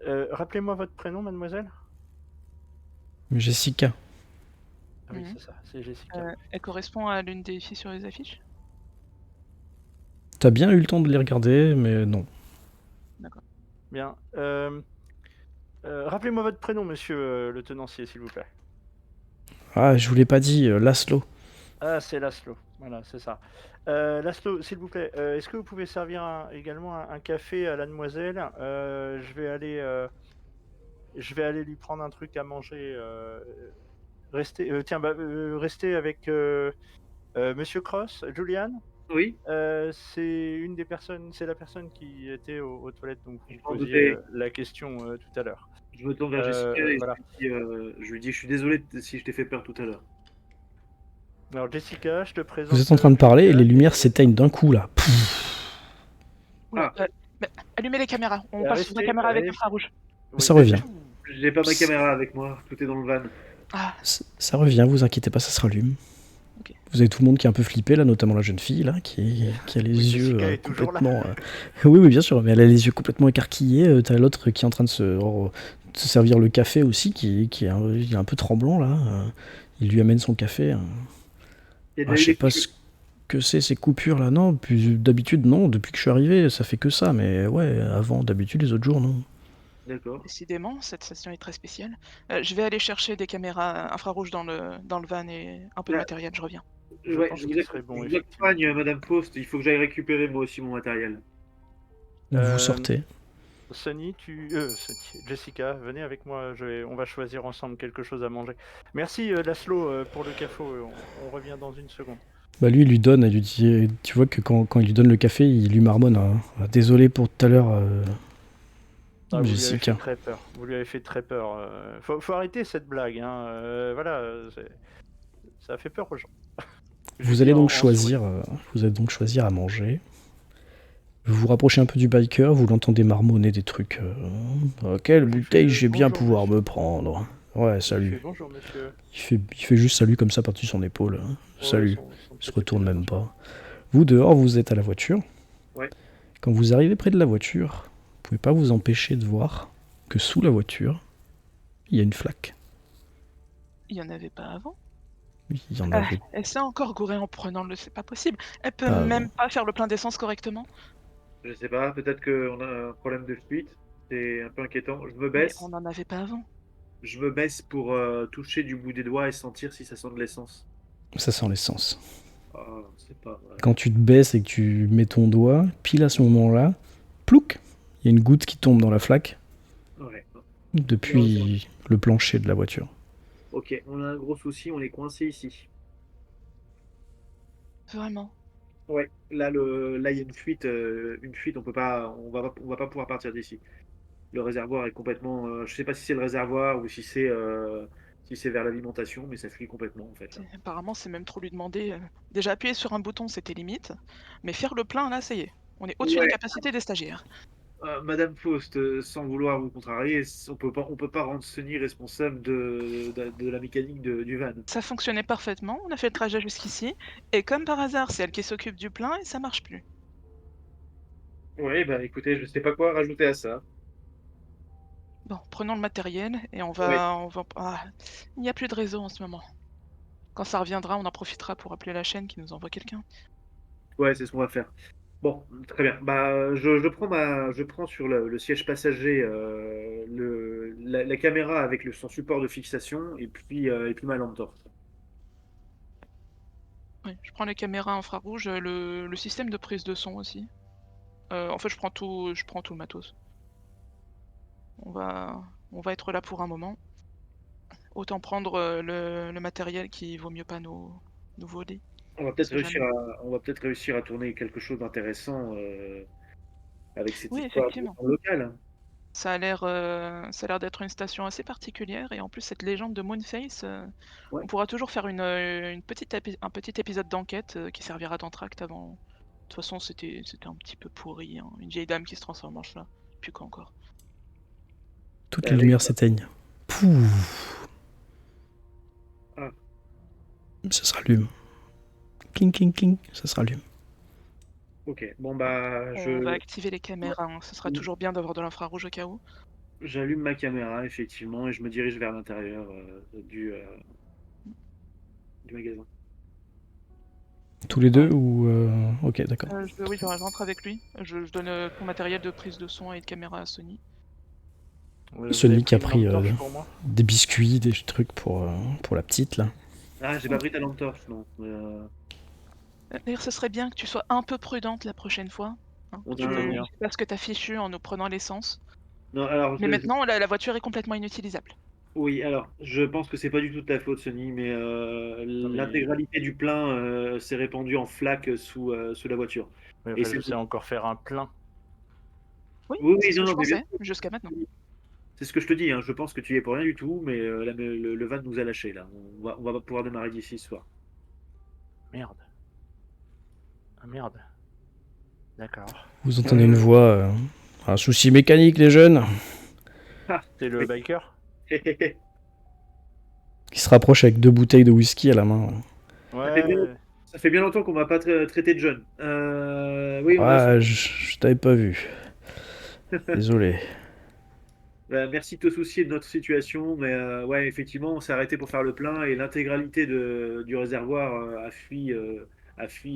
Rappelez-moi votre prénom, mademoiselle? Jessica. Ah oui, c'est ça, c'est Jessica. Elle correspond à l'une des filles sur les affiches? T'as bien eu le temps de les regarder, mais non. D'accord. Bien. Rappelez-moi votre prénom, monsieur le tenancier, s'il vous plaît. Ah, je vous l'ai pas dit, Laszlo. Ah, c'est Laszlo. Voilà, c'est ça. Laszlo, s'il vous plaît, est-ce que vous pouvez servir également un café à la demoiselle? Je vais aller je vais aller lui prendre un truc à manger. Restez, restez avec Monsieur Cross, Julian. Oui, C'est la personne qui était aux toilettes, donc je vous m'en posiez doutais. la question tout à l'heure. Je me tourne vers Jessica et Voilà. je lui dis je suis désolé si je t'ai fait peur tout à l'heure. Alors Jessica, je te présente. Vous êtes en train de parler et les Julian lumières s'éteignent d'un coup là. Oula, Ah. mais allumez les caméras. On Ah, passe sur la restez- caméra avec restez- l'infrarouge. Oui, Ça revient. J'ai pas ma caméra avec moi, tout est dans le van. Ah, Ça revient, vous inquiétez pas, ça se rallume. Ok. Vous avez tout le monde qui est un peu flippé là, notamment la jeune fille là, qui a les Oui, yeux Jessica est toujours là. complètement. Oui, oui, bien sûr, mais elle a les yeux complètement écarquillés. T'as l'autre qui est en train de se servir le café aussi, qui est il est un peu tremblant là. Il lui amène son café. Il y a Ah, déjà je eu sais des pas coupures. ce que c'est ces coupures là, non. D'habitude, non. Depuis que je suis arrivé, ça fait que ça. Mais ouais, avant, d'habitude, les autres jours, non. D'accord. décidément, cette station est très spéciale. Je vais aller chercher des caméras infrarouges dans le van et un peu de Là. matériel, je reviens. Je Ouais, pense je qu'il serait bon, vous effectivement. accompagne, Madame Post. Il faut que j'aille récupérer moi aussi mon matériel. Vous sortez. Sonny, Jessica, venez avec moi. On va choisir ensemble quelque chose à manger. Merci Laszlo pour le café. On revient dans une seconde. Bah lui, il lui donne, elle lui dit, tu vois que quand il lui donne le café, il lui marmonne. Ah, désolé pour tout à l'heure, Ah, vous lui avez fait Jessica. très peur. Vous lui avez fait très peur. Faut arrêter cette blague. Hein. Voilà, ça fait peur aux gens. Je Vous dis allez en donc souriant. choisir à manger. Vous vous rapprochez un peu du biker, vous l'entendez marmonner des trucs. Quelle Je lui bouteille fais, je vais bien bonjour, pouvoir monsieur. me prendre. Ouais, Je lui salut. fais, bonjour monsieur. Il fait juste salut comme ça par-dessus son épaule. Ouais, Salut. son Il se petit retourne même attention. pas. Vous dehors, vous êtes à la voiture. Ouais. Quand vous arrivez près de la voiture, vous pouvez pas vous empêcher de voir que sous la voiture, il y a une flaque. Il y en avait pas avant. Oui, il y en Ah, avait elle s'est encore gourée en prenant le... C'est pas possible. Elle peut pas même avant. pas faire le plein d'essence correctement. Je sais pas, peut-être qu'on a un problème de fuite. C'est un peu inquiétant. Je me Mais baisse. on en avait pas avant. Je me baisse pour toucher du bout des doigts et sentir si ça sent de l'essence. Ça sent l'essence. Ah, c'est pas vrai. Quand tu te baisses et que tu mets ton doigt, pile à ce moment-là, plouc, il y a une goutte qui tombe dans la flaque Ouais. depuis le plancher de la voiture. Ok, on a un gros souci, on est coincé ici. Vraiment. Ouais, là il y a une fuite, on va pas pouvoir partir d'ici. Le réservoir est complètement, je sais pas si c'est le réservoir ou si c'est vers l'alimentation, mais ça fuit complètement en fait. Là. Apparemment, c'est même trop lui demander. Déjà, appuyer sur un bouton, c'était limite. Mais faire le plein, là, ça y est. On est au-dessus des Ouais. capacités des stagiaires. Madame Faust, sans vouloir vous contrarier, on peut pas rendre Sony responsable de la mécanique du van. Ça fonctionnait parfaitement, on a fait le trajet jusqu'ici. Et comme par hasard, c'est elle qui s'occupe du plein et ça marche plus. Oui, bah écoutez, je sais pas quoi rajouter à ça. Bon, prenons le matériel et on Ouais. va... Ah, il n'y a plus de réseau en ce moment. Quand ça reviendra, on en profitera pour appeler la chaîne qui nous envoie quelqu'un. Ouais, c'est ce qu'on va faire. Bon, très bien. Bah, je prends sur le siège passager la caméra avec son support de fixation et puis ma lampe torche. Oui, je prends les caméras infrarouges, le système de prise de son aussi. En fait, je prends tout le matos. On va être là pour un moment. Autant prendre le matériel qui vaut mieux pas nous voler. On va On peut-être sait jamais. réussir à tourner quelque chose d'intéressant avec cette Oui, histoire effectivement. locale. Ça a l'air d'être une station assez particulière et en plus cette légende de Moonface, Ouais. on pourra toujours faire un petit épisode d'enquête qui servira d'entracte avant. De toute façon, c'était un petit peu pourri, hein. Une vieille dame qui se transforme en chat. Puis quoi encore. Toutes les Oui, lumières bah, s'éteignent. Pouf. Ah. Ça se rallume. Cling, cling, cling, ça se rallume. ok. Bon bah On va activer les caméras, hein. Ce sera Oui. toujours bien d'avoir de l'infrarouge au cas où. J'allume ma caméra effectivement et je me dirige vers l'intérieur du magasin. Tous les deux Ouais. ou ok, d'accord. Oui, je rentre avec lui. Je donne ton matériel de prise de son et de caméra à Sony. Vous Sony avez qui a une pris lampe torche pour moi. des biscuits, des trucs pour la petite là. Ah, j'ai pas pris ta lampe torche, non. D'ailleurs, ce serait bien que tu sois un peu prudente la prochaine fois. Hein. On Je a un- C'est-à-dire sais pas ce que t'as fichu en nous prenant l'essence. Non, alors, Mais maintenant, la voiture est complètement inutilisable. oui, alors, je pense que c'est pas du tout de ta faute, Sony, mais Non, mais, l'intégralité du plein s'est répandue en flaques sous la voiture. mais Et enfin, c'est je sais encore faire un plein. Oui, oui, c'est oui, ce non, que je non, mais bien pensais, jusqu'à maintenant. c'est ce que je te dis, hein. Je pense que tu y es pour rien du tout, mais le van nous a lâchés là. On va pas pouvoir démarrer d'ici ce soir. Merde. Ah merde. D'accord. Vous entendez une voix. Un souci mécanique, les jeunes. C'est le Oui. biker? Qui se rapproche avec 2 bouteilles de whisky à la main. Ça fait bien, Ouais. ça fait bien longtemps qu'on m'a pas traité de jeune. Oui, on a. Ouais, je t'avais pas vu. Désolé. Bah, merci de te soucier de notre situation, mais ouais, effectivement, on s'est arrêté pour faire le plein et l'intégralité du réservoir a fui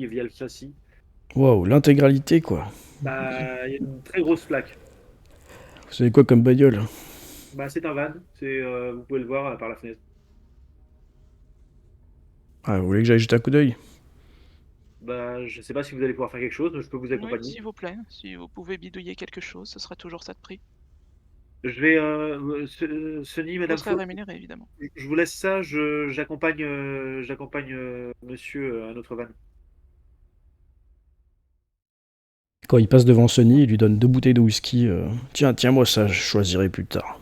via le châssis. Waouh, l'intégralité quoi. Bah, il y a une très grosse flaque. Vous savez quoi comme bagnole? Bah, c'est un van, vous pouvez le voir par la fenêtre. Ah, vous voulez que j'aille jeter un coup d'œil? Bah, je sais pas si vous allez pouvoir faire quelque chose, mais je peux vous Oui, accompagner. s'il vous plaît, si vous pouvez bidouiller quelque chose, ce sera toujours ça de prix. Je vais, Sony, Vous Madame serez Flo, rémunéré, évidemment. je vous laisse ça, j'accompagne monsieur à notre van. Quand il passe devant Sonny, il lui donne 2 bouteilles de whisky. Tiens-moi ça, je choisirai plus tard.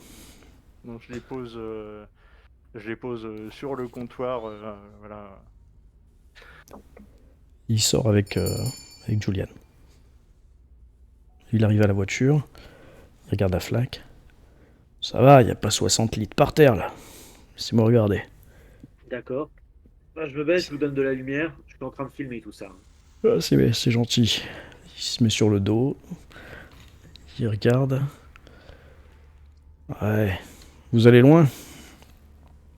Donc je les pose sur le comptoir. Voilà. Il sort avec Julian. Il arrive à la voiture, il regarde la flaque. Ça va, y a pas 60 litres par terre là. Laissez-moi regarder. D'accord. Bah, je me baisse, je vous donne de la lumière. Je suis en train de filmer tout ça. Ah, c'est gentil. Il se met sur le dos, il regarde. Ouais. Vous allez loin?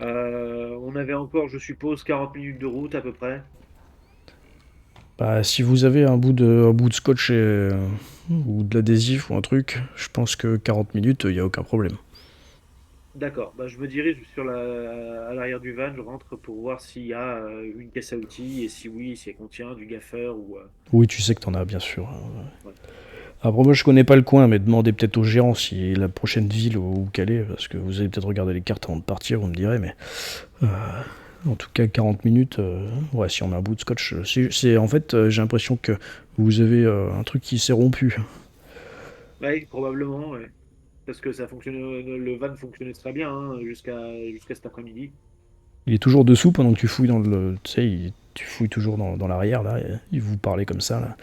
On avait encore, je suppose, 40 minutes de route à peu près. Bah, si vous avez un bout de scotch ou de l'adhésif ou un truc, je pense que 40 minutes, il n'y a aucun problème. D'accord. Bah, je me dirige à l'arrière du van, je rentre pour voir s'il y a une caisse à outils et si oui, si elle contient du gaffeur ou. Oui, tu sais que t'en as, bien sûr. Ouais. Après, moi, je connais pas le coin, mais demandez peut-être au gérant si la prochaine ville où qu'elle est, parce que vous allez peut-être regarder les cartes avant de partir, vous me direz, mais. En tout cas, 40 minutes, ouais, si on met un bout de scotch. En fait, j'ai l'impression que vous avez un truc qui s'est rompu. Ouais, probablement, ouais. Parce que ça fonctionne, le van fonctionnait très bien hein, jusqu'à cet après-midi. Il est toujours dessous pendant que tu fouilles dans le. Tu sais, tu fouilles toujours dans l'arrière, là, et il vous parlait comme ça, là.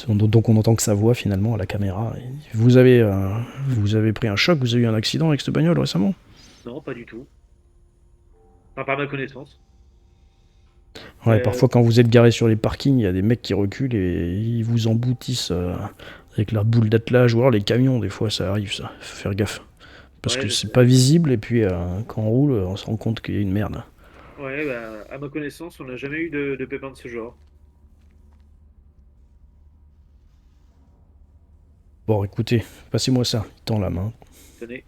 Donc on entend que sa voix finalement à la caméra. Vous avez pris un choc, vous avez eu un accident avec cette bagnole récemment? Non, pas du tout. Enfin, par ma connaissance. Ouais, Euh, parfois quand vous êtes garé sur les parkings, il y a des mecs qui reculent et ils vous emboutissent avec leur boule d'attelage, ou alors les camions, des fois ça arrive ça, faut faire gaffe. Parce ouais, que je c'est sais. pas visible et puis quand on roule, on se rend compte qu'il y a une merde. Ouais, bah, à ma connaissance, on n'a jamais eu de pépin de ce genre. Bon écoutez, passez-moi ça, il tend la main. Tenez.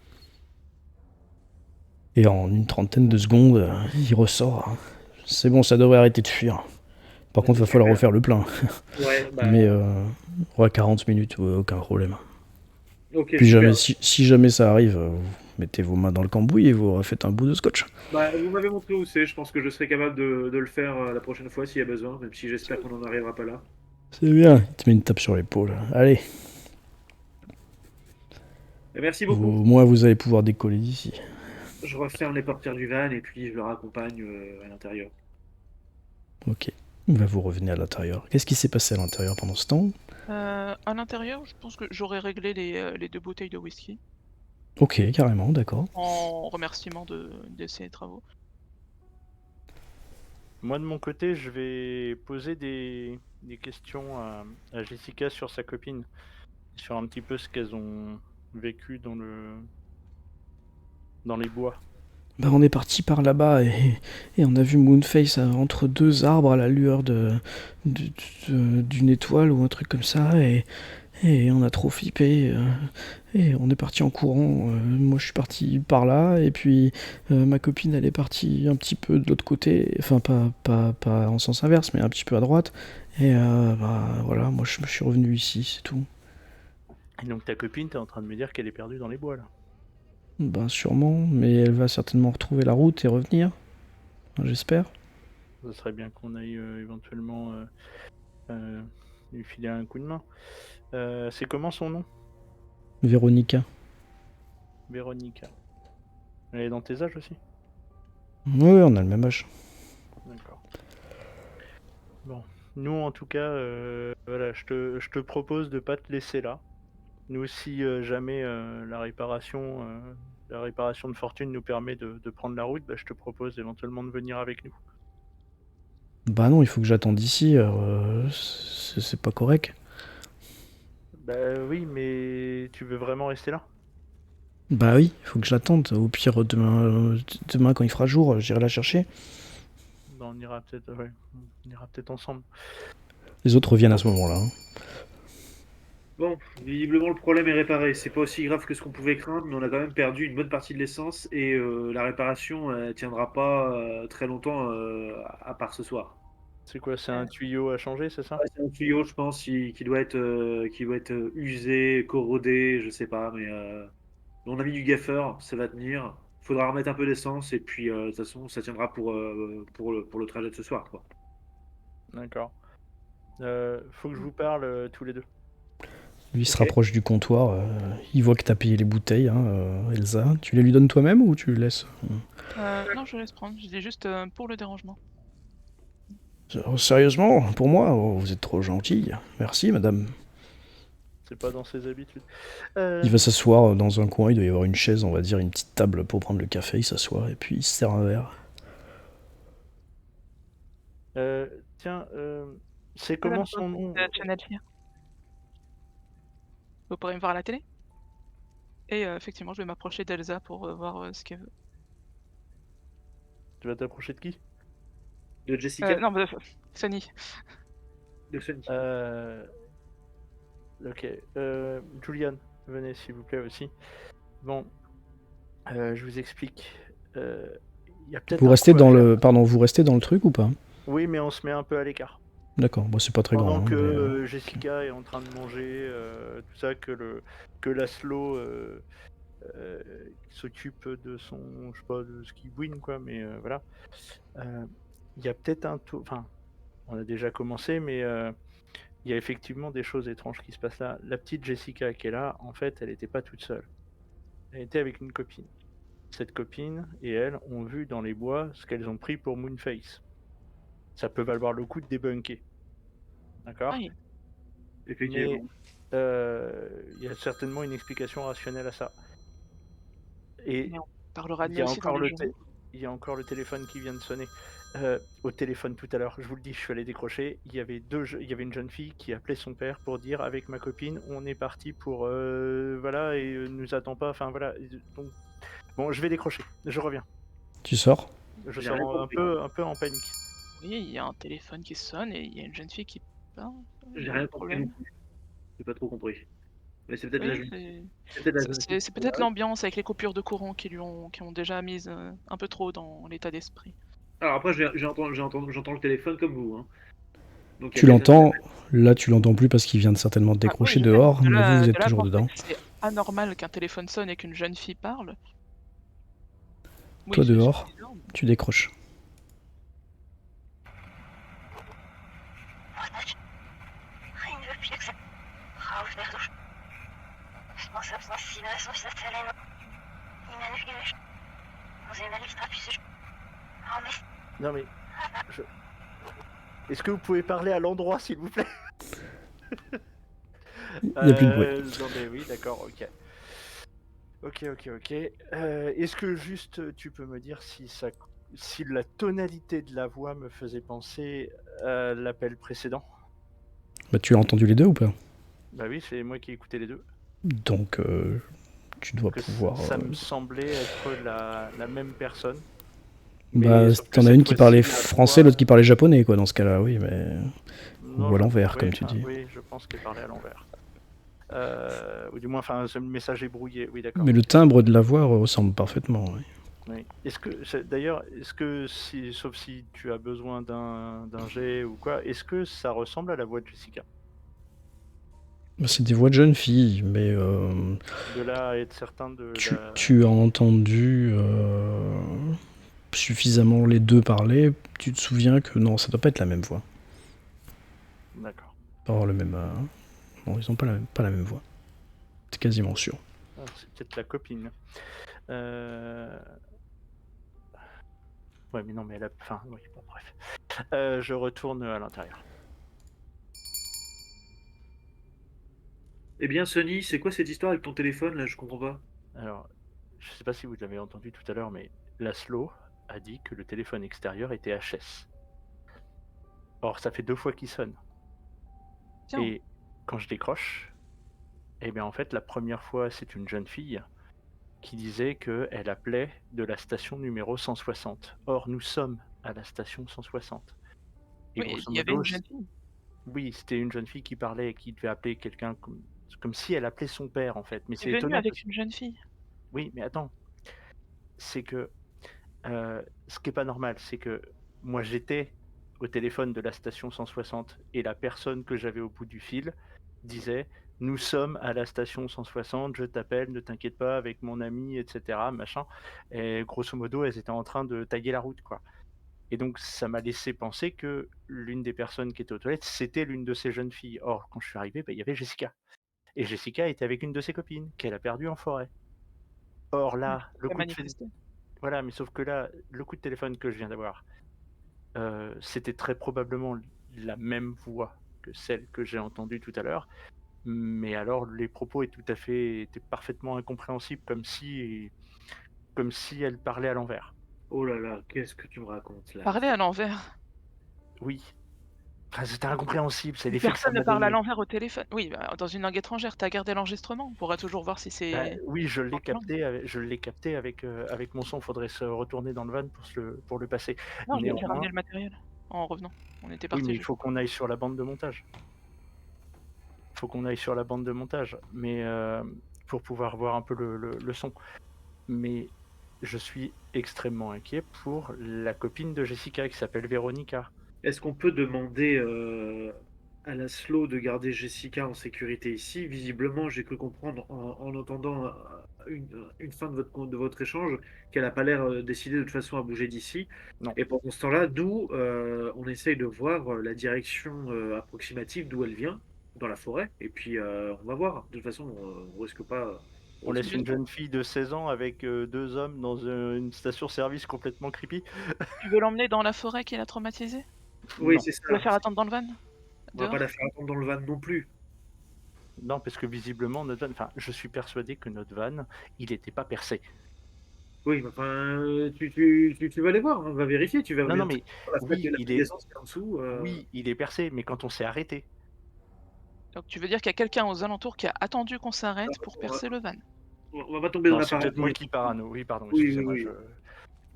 Et en une trentaine de secondes, il ressort. C'est bon, ça devrait arrêter de fuir. Par contre, il va falloir Super. refaire le plein. Ouais, bah, Mais ouais, 40 minutes, ouais, aucun problème. ok, Puis super. jamais, si jamais ça arrive, vous mettez vos mains dans le cambouis et vous refaites un bout de scotch. Bah, vous m'avez montré où c'est. Je pense que je serai capable de le faire la prochaine fois s'il y a besoin, même si j'espère qu'on n'en arrivera pas là. C'est bien, il te met une tape sur l'épaule. Allez, Et merci au beaucoup. moins vous allez pouvoir décoller d'ici. Je referme les portières du van et puis je le raccompagne à l'intérieur. Ok, bah, vous revenez à l'intérieur. Qu'est-ce qui s'est passé à l'intérieur pendant ce temps? À l'intérieur, je pense que j'aurais réglé les 2 bouteilles de whisky, Ok, carrément, d'accord. en remerciement de ces travaux. Moi de mon côté, je vais poser des questions à Jessica sur sa copine, sur un petit peu ce qu'elles ont vécu dans les bois. Bah, on est parti par là-bas et on a vu Moonface entre 2 arbres à la lueur d'une étoile ou un truc comme ça et on a trop flippé et on est parti en courant. Moi je suis parti par là et puis ma copine elle est partie un petit peu de l'autre côté, enfin pas en sens inverse mais un petit peu à droite et bah voilà, moi je me suis revenu ici, c'est tout. Et donc ta copine, t'es en train de me dire qu'elle est perdue dans les bois là. Ben sûrement, mais elle va certainement retrouver la route et revenir. J'espère. Ça serait bien qu'on aille éventuellement lui filer un coup de main. C'est comment son nom? Véronica. Véronica. Elle est dans tes âges aussi? Oui, on a le même âge. D'accord. Bon, nous en tout cas, voilà, je te propose de pas te laisser là. Nous, si jamais la réparation de fortune nous permet de prendre la route, bah, je te propose éventuellement de venir avec nous. Bah non, il faut que j'attende ici. C'est pas correct. Bah oui, mais tu veux vraiment rester là? Bah oui, il faut que j'attende. Au pire, demain quand il fera jour, j'irai la chercher. Bah, on ira peut-être, ouais, on ira peut-être ensemble. Les autres reviennent à ce moment-là. Hein. Bon, visiblement le problème est réparé. C'est pas aussi grave que ce qu'on pouvait craindre, mais on a quand même perdu une bonne partie de l'essence et la réparation tiendra pas très longtemps à part ce soir. C'est quoi, c'est un tuyau à changer, c'est ça? Ouais, c'est un tuyau, je pense, qui doit être usé, corrodé, je sais pas, mais on a mis du gaffeur, ça va tenir. Faudra remettre un peu d'essence et puis de toute façon, ça tiendra pour le trajet de ce soir, quoi. D'accord. Faut que je vous parle tous les deux. Lui se Ok. rapproche du comptoir. Il voit que t'as payé les bouteilles, hein, Elsa. Tu les lui donnes toi-même ou tu le laisses? Non, je laisse prendre. Je dis juste pour le dérangement. Sérieusement, pour moi, vous êtes trop gentille. Merci, madame. C'est pas dans ses habitudes. Il va s'asseoir dans un coin, il doit y avoir une chaise, on va dire, une petite table pour prendre le café, il s'assoit et puis il se sert un verre. Tiens, c'est comment son nom? Channel Fear. Vous pourrez me voir à la télé. Et effectivement, je vais m'approcher d'Elsa pour voir ce qu'elle veut. Tu vas t'approcher de qui? De Jessica, Non, bah, Sunny. de Sunny. Ok. Julian, venez s'il vous plaît aussi. Bon, je vous explique. Il y a peut-être Vous un restez coup à dans faire. le, pardon, vous restez dans le truc ou pas? Oui, mais on se met un peu à l'écart. D'accord, bon, c'est pas très Pendant grand. que Hein, mais, Jessica est en train de manger, tout ça, que Laszlo s'occupe de son, je sais pas, de ce qu'il bouine, quoi, mais voilà. Il y a peut-être un tour. Enfin, on a déjà commencé, mais il y a effectivement des choses étranges qui se passent là. La petite Jessica qui est là, en fait, elle n'était pas toute seule. Elle était avec une copine. Cette copine et elle ont vu dans les bois ce qu'elles ont pris pour Moonface. Ça peut valoir le coup de débunker. D'accord? Oui. Effectivement. Mais il y a certainement une explication rationnelle à ça. Et Mais on parlera de il nous y a aussi dans encore les le journaux. il y a encore le téléphone qui vient de sonner. Au téléphone tout à l'heure, je vous le dis, je suis allé décrocher. Il y avait une jeune fille qui appelait son père pour dire avec ma copine, on est parti pour voilà et nous attend pas. Enfin voilà. Donc, bon, je vais décrocher. Je reviens. tu sors? Je J'ai rien sors compris. un peu en panique. Oui, il y a un téléphone qui sonne et il y a une jeune fille qui parle. Il y J'ai a rien un compris. problème. J'ai pas trop compris. Mais c'est peut-être Oui, c'est peut-être la jeune fille. c'est peut-être l'ambiance avec les coupures de courant qui ont déjà mis un peu trop dans l'état d'esprit. Alors après, j'entends le téléphone comme vous, hein. Donc il y Tu a quelqu'un l'entends, là tu l'entends plus parce qu'il vient de certainement Ah oui, décrocher je sais. dehors, mais vous, vous De êtes là à toujours penser dedans. que c'est anormal qu'un téléphone sonne et qu'une jeune fille parle. Oui, Toi c'est dehors, bizarre. tu décroches. Non mais, est-ce que vous pouvez parler à l'endroit s'il vous plaît? Il n'y a plus de bruit. Non mais oui, d'accord, ok. Ok. Est-ce que juste tu peux me dire si la tonalité de la voix me faisait penser à l'appel précédent? Bah, tu as entendu les deux ou pas? Bah oui, c'est moi qui ai écouté les deux. Donc, tu dois Que pouvoir. ça me semblait être la même personne. Bah, Mais sauf que t'en as cette une qui parlait fois-ci, la français, voix- l'autre qui parlait japonais, quoi, dans ce cas-là, oui, mais. Non, Ou à je- l'envers, oui, comme tu enfin, dis. Oui, je pense qu'elle parlait à l'envers. Ou du moins, enfin, le message est brouillé. Oui, d'accord. Mais le timbre de la voix ressemble parfaitement, oui. Oui. D'ailleurs, sauf si tu as besoin d'un jet ou quoi, est-ce que ça ressemble à la voix de Jessica? C'est des voix de jeunes filles, mais De là à être certain de la... tu as entendu suffisamment les deux parler, tu te souviens que non, ça doit pas être la même voix. D'accord. Pas avoir le même. Non, ils ont pas la même voix. T'es quasiment sûr. Ah, c'est peut-être la copine. Ouais, mais non, mais elle a... Enfin, oui, bon, bref. Je retourne à l'intérieur. Eh bien, Sonny, c'est quoi cette histoire avec ton téléphone là? Je comprends pas. Alors, je sais pas si vous l'avez entendu tout à l'heure, mais Laszlo a dit que le téléphone extérieur était HS. Or, ça fait 2 fois qu'il sonne. Tiens. Et quand je décroche, eh bien en fait, la première fois, c'est une jeune fille qui disait qu'elle appelait de la station numéro 160. Or, nous sommes à la station 160. Et Oui, grosso il y avait modo, une jeune fille. oui, c'était une jeune fille qui parlait et qui devait appeler quelqu'un comme si elle appelait son père, en fait. Mais Qui c'est est venue étonnant parce avec une jeune fille. oui, mais attends, c'est que ce qui est pas normal, c'est que moi j'étais au téléphone de la station 160 et la personne que j'avais au bout du fil disait nous sommes à la station 160, je t'appelle, ne t'inquiète pas avec mon ami, etc. Machin. Et grosso modo, elles étaient en train de taguer la route, quoi. Et donc ça m'a laissé penser que l'une des personnes qui était aux toilettes, c'était l'une de ces jeunes filles. Or, quand je suis arrivé, il y avait Jessica. Et Jessica était avec une de ses copines qu'elle a perdue en forêt. Or Mais là, le elle a coup de manifesté. voilà, mais sauf que là, le coup de téléphone que je viens d'avoir, c'était très probablement la même voix que celle que j'ai entendue tout à l'heure, mais alors les propos étaient parfaitement incompréhensibles, comme si elle parlait à l'envers. Oh là là, qu'est-ce que tu me racontes là? Parler à l'envers. Oui, enfin, c'était incompréhensible, c'est Mais l'effet que ça personne ne m'a parle à donné. l'envers au téléphone. Oui, bah, dans une langue étrangère, t'as gardé l'enregistrement. On pourra toujours voir si Bah, c'est oui, en quelle langue. je l'ai capté avec mon son, faudrait se retourner dans le van pour le passer. Non, j'ai ramené Néanmoins, le matériel en revenant. On était oui, partis mais il juste. faut qu'on aille sur la bande de montage. Faut qu'on aille sur la bande de montage, mais pour pouvoir voir un peu le son. Mais je suis extrêmement inquiet pour la copine de Jessica qui s'appelle Véronica. Est-ce qu'on peut demander à Laszlo de garder Jessica en sécurité ici? Visiblement, j'ai cru comprendre en entendant une fin de votre échange qu'elle n'a pas l'air décidée de toute façon à bouger d'ici. Non, Et pendant ce temps-là, nous, on essaye de voir la direction approximative d'où elle vient, dans la forêt. Et puis, on va voir. De toute façon, on risque pas. on laisse Bien une sûr. jeune fille de 16 ans avec 2 hommes dans une station-service complètement creepy. Tu veux l'emmener dans la forêt qui l'a traumatisée? Oui, Non, c'est Tu vas ça. faire attendre dans le van? On va pas Dehors? la faire attendre dans le van non plus. non, parce que visiblement notre van, enfin, je suis persuadé que notre van, il n'était pas percé. Oui, mais enfin, tu vas aller voir, hein, on va vérifier, tu vas Non, non, bien mais la oui, flaque d'essence qui est en dessous. oui, il est percé, mais quand on s'est arrêté, Donc tu veux dire qu'il y a quelqu'un aux alentours qui a attendu qu'on s'arrête pour on va, percer le van? on va pas tomber dans non, la c'est peut-être moi paranoïa. qui parano. Oui, pardon, Oui, oui, excusez-moi. oui.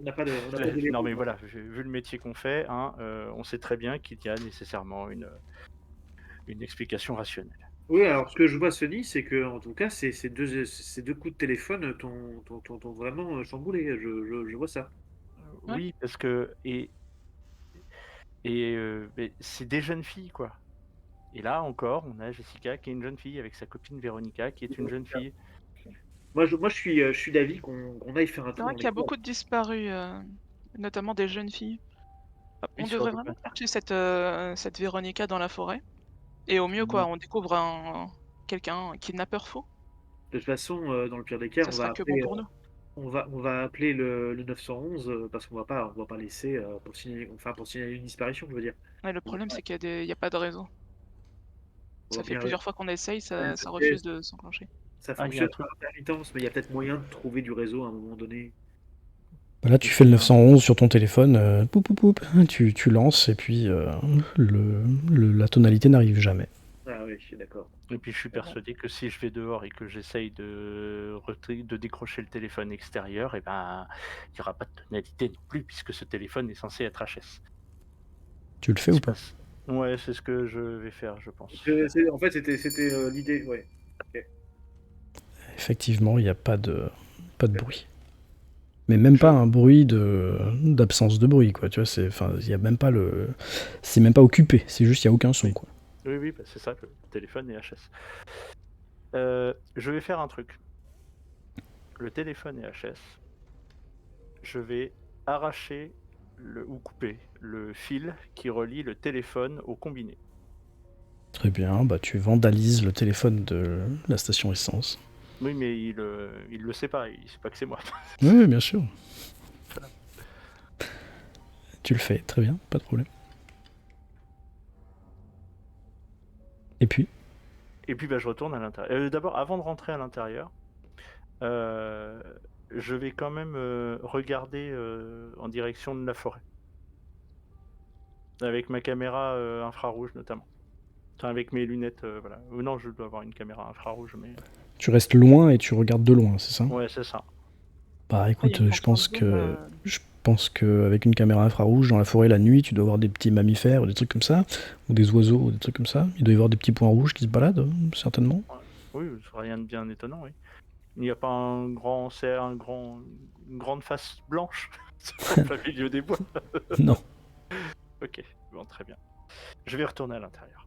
On n'a pas Non, d'éléments. mais voilà, vu le métier qu'on fait, hein, on sait très bien qu'il y a nécessairement une explication rationnelle. Oui, alors ce que je vois, Sony, c'est que en tout cas, ces deux coups de téléphone t'ont vraiment chamboulé. Je vois ça. Ouais. Oui, parce que mais c'est des jeunes filles, quoi. Et là encore, on a Jessica qui est une jeune fille avec sa copine Véronica qui est une jeune fille. Moi, je suis d'avis qu'on aille faire un C'est tour vrai dans qu'il les y a cours. beaucoup de disparus, notamment des jeunes filles. Oui, On sur devrait des vraiment bonnes. chercher cette Véronica dans la forêt. Et au mieux, quoi, on découvre quelqu'un, un kidnappeur faux. De toute façon, dans le pire des cas, Ça sera que bon pour nous. on va appeler le 911 parce on va pas laisser pour signaler une disparition, je veux dire. Ouais, le problème, c'est qu'il y a pas de réseau. On Ça va fait bien, plusieurs fois qu'on essaye, ouais, ça refuse de s'enclencher. ça Ah, il y a un fonctionne truc. par intermittence, mais il y a peut-être moyen de trouver du réseau à un moment donné. Bah là, tu fais le 911 sur ton téléphone, poup, poup, poup, tu lances, et puis la tonalité n'arrive jamais. Ah oui, je suis d'accord. Et puis je suis persuadé que si je vais dehors et que j'essaye de décrocher le téléphone extérieur, et ben il n'y aura pas de tonalité non plus puisque ce téléphone est censé être HS. Tu le fais ou pas? Ouais, c'est ce que je vais faire, je pense. En fait, c'était l'idée, ouais. Effectivement, il n'y a pas de bruit. Mais même pas un bruit d'absence de bruit, quoi. Tu vois, c'est même pas occupé. C'est juste, il n'y a aucun son, quoi. Oui, bah, c'est ça, le téléphone et HS. Je vais faire un truc. Le téléphone et HS, je vais arracher ou couper le fil qui relie le téléphone au combiné. Très bien, bah tu vandalises le téléphone de la station essence. Oui, mais il le sait pas, il sait pas que c'est moi. Oui, bien sûr. Tu le fais, très bien, pas de problème. Et puis, Et puis bah, je retourne à l'intérieur. D'abord, avant de rentrer à l'intérieur, je vais quand même regarder en direction de la forêt. Avec ma caméra infrarouge notamment. Enfin, avec mes lunettes, voilà. Non, je dois avoir une caméra infrarouge, mais... tu restes loin et tu regardes de loin, c'est ça? Ouais, c'est ça. Bah Ah, il y écoute, a une je pense fonction de zoom, que avec une caméra infrarouge dans la forêt la nuit, tu dois voir des petits mammifères ou des trucs comme ça, ou des oiseaux ou des trucs comme ça. Il doit y avoir des petits points rouges qui se baladent, certainement. Oui, c'est rien de bien étonnant, oui. Il n'y a pas une grande face blanche sur le milieu des bois. Non, Ok, bon, très bien. Je vais retourner à l'intérieur.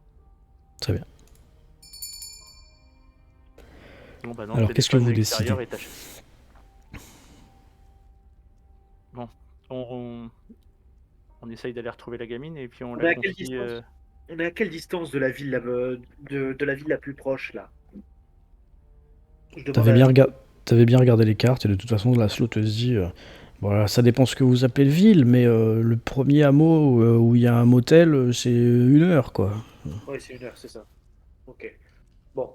très bien. Bon, bah non, Alors, le qu'est-ce que téléphone vous à l'extérieur décidez? est HS. Bon, on essaye d'aller retrouver la gamine et puis on On est la à quelle confie. distance On est à quelle distance de la ville de la ville la plus proche là? Je demande T'avais à... bien regardé les cartes et de toute façon, la slot te dit, voilà, ça dépend ce que vous appelez de ville, mais le premier hameau où il y a un motel, c'est 1 heure, quoi. Ouais, c'est 1 heure, c'est ça. Ok. Bon,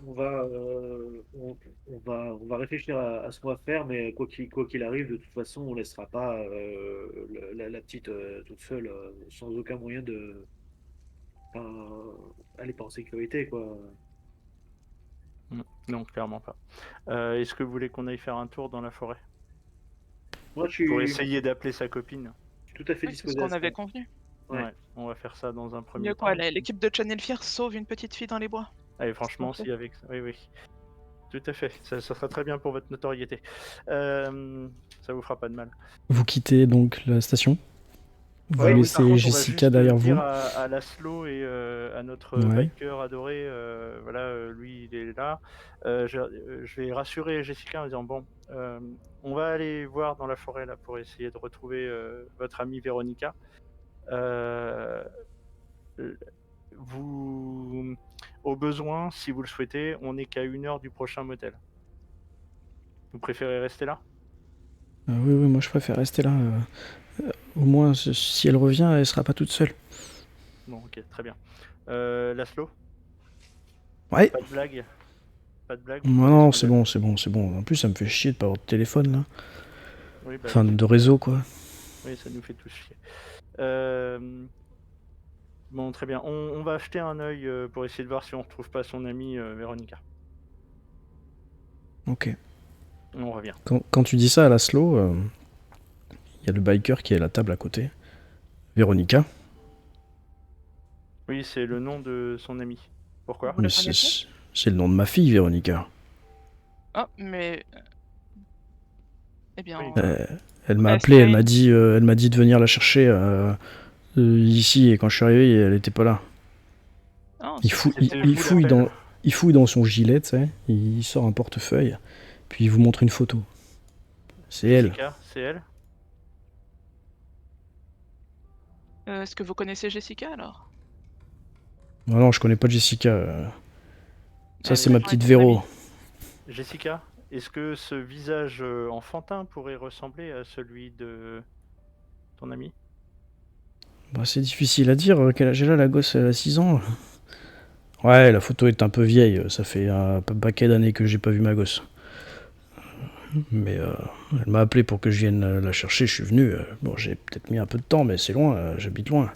on va, on va réfléchir à ce qu'on va faire, mais quoi qu'il arrive, de toute façon, on laissera pas la petite toute seule, sans aucun moyen de, enfin, elle est pas en sécurité, quoi. Non, clairement pas. Est-ce que vous voulez qu'on aille faire un tour dans la forêt Moi, pour essayer d'appeler sa copine? je suis tout à fait Oui, c'est ce disposé à qu'on ça. avait convenu. Ouais. Ouais, on va faire ça dans un Mieux premier quoi, temps. l'équipe de Channel Fear sauve une petite fille dans les bois. Allez, franchement, parfait. si avec ça. Oui, oui. Tout à fait. Ça sera très bien pour votre notoriété. Ça vous fera pas de mal. Vous quittez donc la station. Vous Ouais, Oui, laissez par contre, on va Jessica juste derrière vous. dire à Laszlo et à notre Ouais. biker adoré, voilà, lui il est là. Je vais rassurer Jessica en disant bon, on va aller voir dans la forêt là pour essayer de retrouver votre amie Véronica. Euh, vous, au besoin, si vous le souhaitez, on n'est qu'à 1 heure du prochain motel. Vous préférez rester là? Oui, moi je préfère rester là. Au moins, si elle revient, elle sera pas toute seule. Bon, ok, très bien. Laszlo, Ouais. pas de blague? Pas de blague? Non, c'est bon. En plus, ça me fait chier de pas avoir de téléphone là. Oui, bah, Enfin, de réseau, quoi. oui, ça nous fait tous chier. Bon, très bien. On va jeter un œil pour essayer de voir si on retrouve pas son amie Véronica. Ok. On revient. Quand tu dis ça à Laszlo, il y a le biker qui est à la table à côté. Véronica. Oui, c'est le nom de son amie. Pourquoi? Vous le Mais connaissez? c'est le nom de ma fille, Véronica. Ah, mais... Eh bien... Oui. Elle m'a Bah, appelé, c'est- elle m'a dit de venir la chercher ici, et quand je suis arrivé, elle était pas là. Ah, Il, c'est- fou- c'est il, bien. il vous fouille l'appelle. il fouille dans son gilet, tu sais. Il sort un portefeuille, puis il vous montre une photo. C'est elle. Jessica, c'est elle? Est-ce que vous connaissez Jessica alors? Non, je connais pas Jessica. Ça, Elle c'est est- ma Ouais, petite ton Véro. ami. Jessica, est-ce que ce visage enfantin pourrait ressembler à celui de ton ami? Bah, c'est difficile à dire. Quel âge elle a, la gosse? Elle a 6 ans. Ouais, la photo est un peu vieille. Ça fait un paquet d'années que j'ai pas vu ma gosse. Mais elle m'a appelé pour que je vienne la chercher. Je suis venu. Bon, j'ai peut-être mis un peu de temps, mais c'est loin. J'habite loin.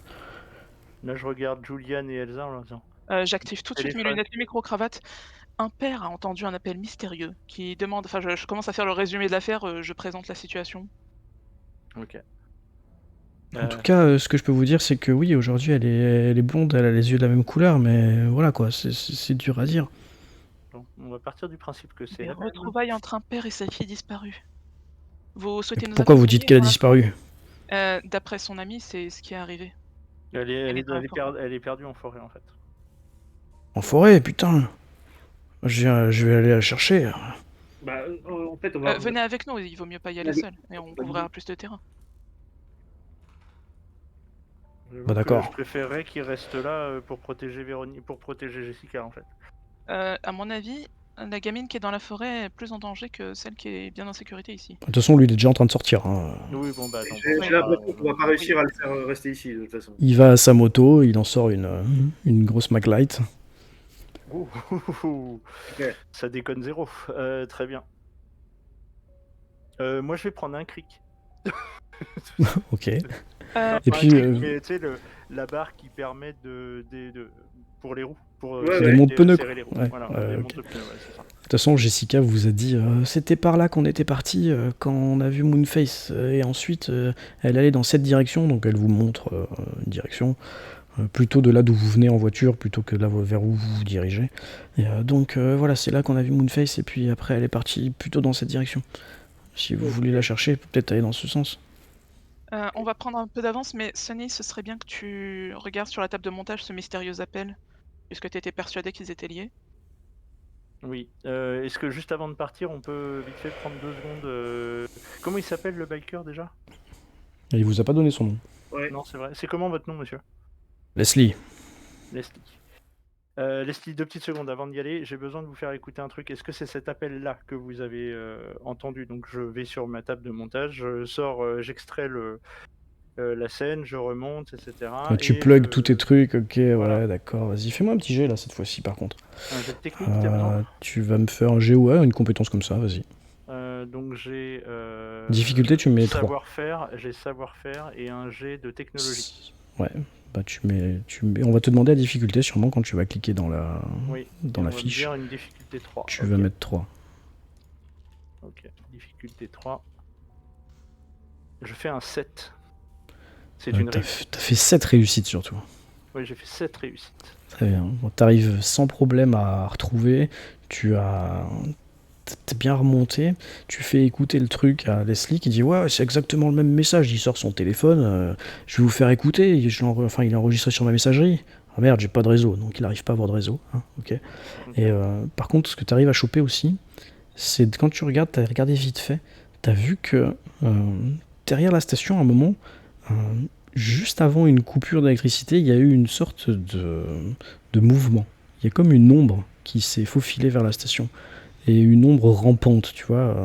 Là, je regarde Julian et Elsa en leur disant J'active tout de suite mes téléphone. lunettes, le micro-cravate. Un père a entendu un appel mystérieux qui demande... Enfin, je commence à faire le résumé de l'affaire, je présente la situation. Ok. En tout cas, ce que je peux vous dire, c'est que oui, aujourd'hui, elle est blonde, elle a les yeux de la même couleur, mais voilà quoi, c'est dur à dire. Bon, on va partir du principe que c'est Des la même. retrouvailles entre un père et sa fille disparue. Vous souhaitez nous Pourquoi vous dites accompagner qu'elle a dans la disparu? forêt? D'après son ami, c'est ce qui est arrivé. Elle est dans la forêt. Elle est perdue en forêt en fait. En forêt, putain. Je vais aller la chercher. Bah, en fait, on va. Venez avec nous, il vaut mieux pas y aller Allez. seul, et on couvrira plus de terrain. J'avoue Bah, que d'accord. Je préférerais qu'il reste là pour protéger pour protéger Jessica en fait. À mon avis, la gamine qui est dans la forêt est plus en danger que celle qui est bien en sécurité ici. De toute façon, lui, il est déjà en train de sortir. Hein. Oui, bon bah attends. J'ai l'impression qu'on va pas réussir à le faire rester ici, de toute façon. Il va à sa moto, il en sort une grosse Maglite. Ouh, Ok. ça déconne zéro. Très bien. Moi je vais prendre un cric. Ok. Euh, Et puis, Mais tu sais, la barre qui permet pour les roues. Pour Ouais, serrer- des monte-pneus, serrer les roues. ouais, Voilà, ouais, des ok. monte-pneus, ouais, c'est ça. De toute façon, Jessica vous a dit c'était par là qu'on était parti quand on a vu Moonface. Et ensuite, elle allait dans cette direction, donc elle vous montre une direction plutôt de là d'où vous venez en voiture, plutôt que là vers où vous vous dirigez. Et, donc voilà, c'est là qu'on a vu Moonface, et puis après, elle est partie plutôt dans cette direction. Si vous voulez la chercher, peut-être aller dans ce sens. on va prendre un peu d'avance, mais Sunny, ce serait bien que tu regardes sur la table de montage ce mystérieux appel, puisque tu étais persuadé qu'ils étaient liés. Oui. Est-ce que juste avant de partir, on peut vite fait prendre 2 secondes Comment il s'appelle le biker déjà? Et il vous a pas donné son nom. Ouais. Non, c'est vrai. C'est comment votre nom, monsieur? Leslie. Leslie. Leslie, 2 petites secondes avant d'y aller, j'ai besoin de vous faire écouter un truc. Est-ce que c'est cet appel-là que vous avez entendu? Donc je vais sur ma table de montage, je sors, j'extrais la scène, je remonte, etc. Tu et plugs je- tous tes trucs, ok, Voilà. ouais, d'accord. Vas-y, fais-moi un petit jet là cette fois-ci par contre. Un jet de technique, t'as besoin? Tu vas me faire un jet, ouais, une compétence comme ça, vas-y. Donc j'ai Difficulté, tu mets 3. j'ai savoir-faire et un jet de technologie. Ouais, bah on va te demander la difficulté sûrement quand tu vas cliquer dans la, Oui. dans et la on va me fiche. dire une difficulté 3. Tu Ok. vas mettre 3. Ok, difficulté 3. Je fais un 7. C'est une T'as réussite. fait 7 réussites surtout. Oui, j'ai fait 7 réussites. Très bien. Bon, t'arrives sans problème à retrouver. T'es bien remonté. Tu fais écouter le truc à Leslie qui dit ouais, c'est exactement le même message. Il sort son téléphone. Je vais vous faire écouter. Il est enregistré sur ma messagerie. Ah merde, j'ai pas de réseau, donc il arrive pas à avoir de réseau. Hein, ok. Et par contre, ce que tu arrives à choper aussi, c'est quand tu regardes, t'as regardé vite fait, t'as vu que derrière la station, à un moment, juste avant une coupure d'électricité, il y a eu une sorte de mouvement. Il y a comme une ombre qui s'est faufilée vers la station. Et une ombre rampante, tu vois,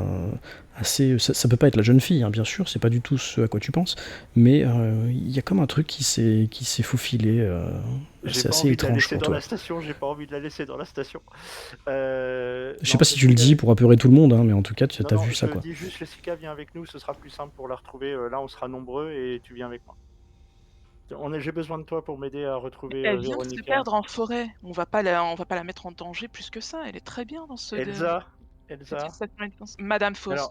ça peut pas être la jeune fille, hein, bien sûr, c'est pas du tout ce à quoi tu penses, mais il y a comme un truc qui s'est faufilé. C'est assez étrange pour toi. J'ai pas envie de la laisser dans la station. Je sais pas si tu le dis pour apeurer tout le monde, hein, mais en tout cas, tu as vu ça, quoi. Je dis juste, Jessica, viens avec nous, ce sera plus simple pour la retrouver. Là, on sera nombreux et tu viens avec moi. J'ai besoin de toi pour m'aider à retrouver Elle vient de se Véronica. perdre en forêt. On va pas la mettre en danger plus que ça. Elle est très bien dans ce. Elsa. Madame Faust. Alors,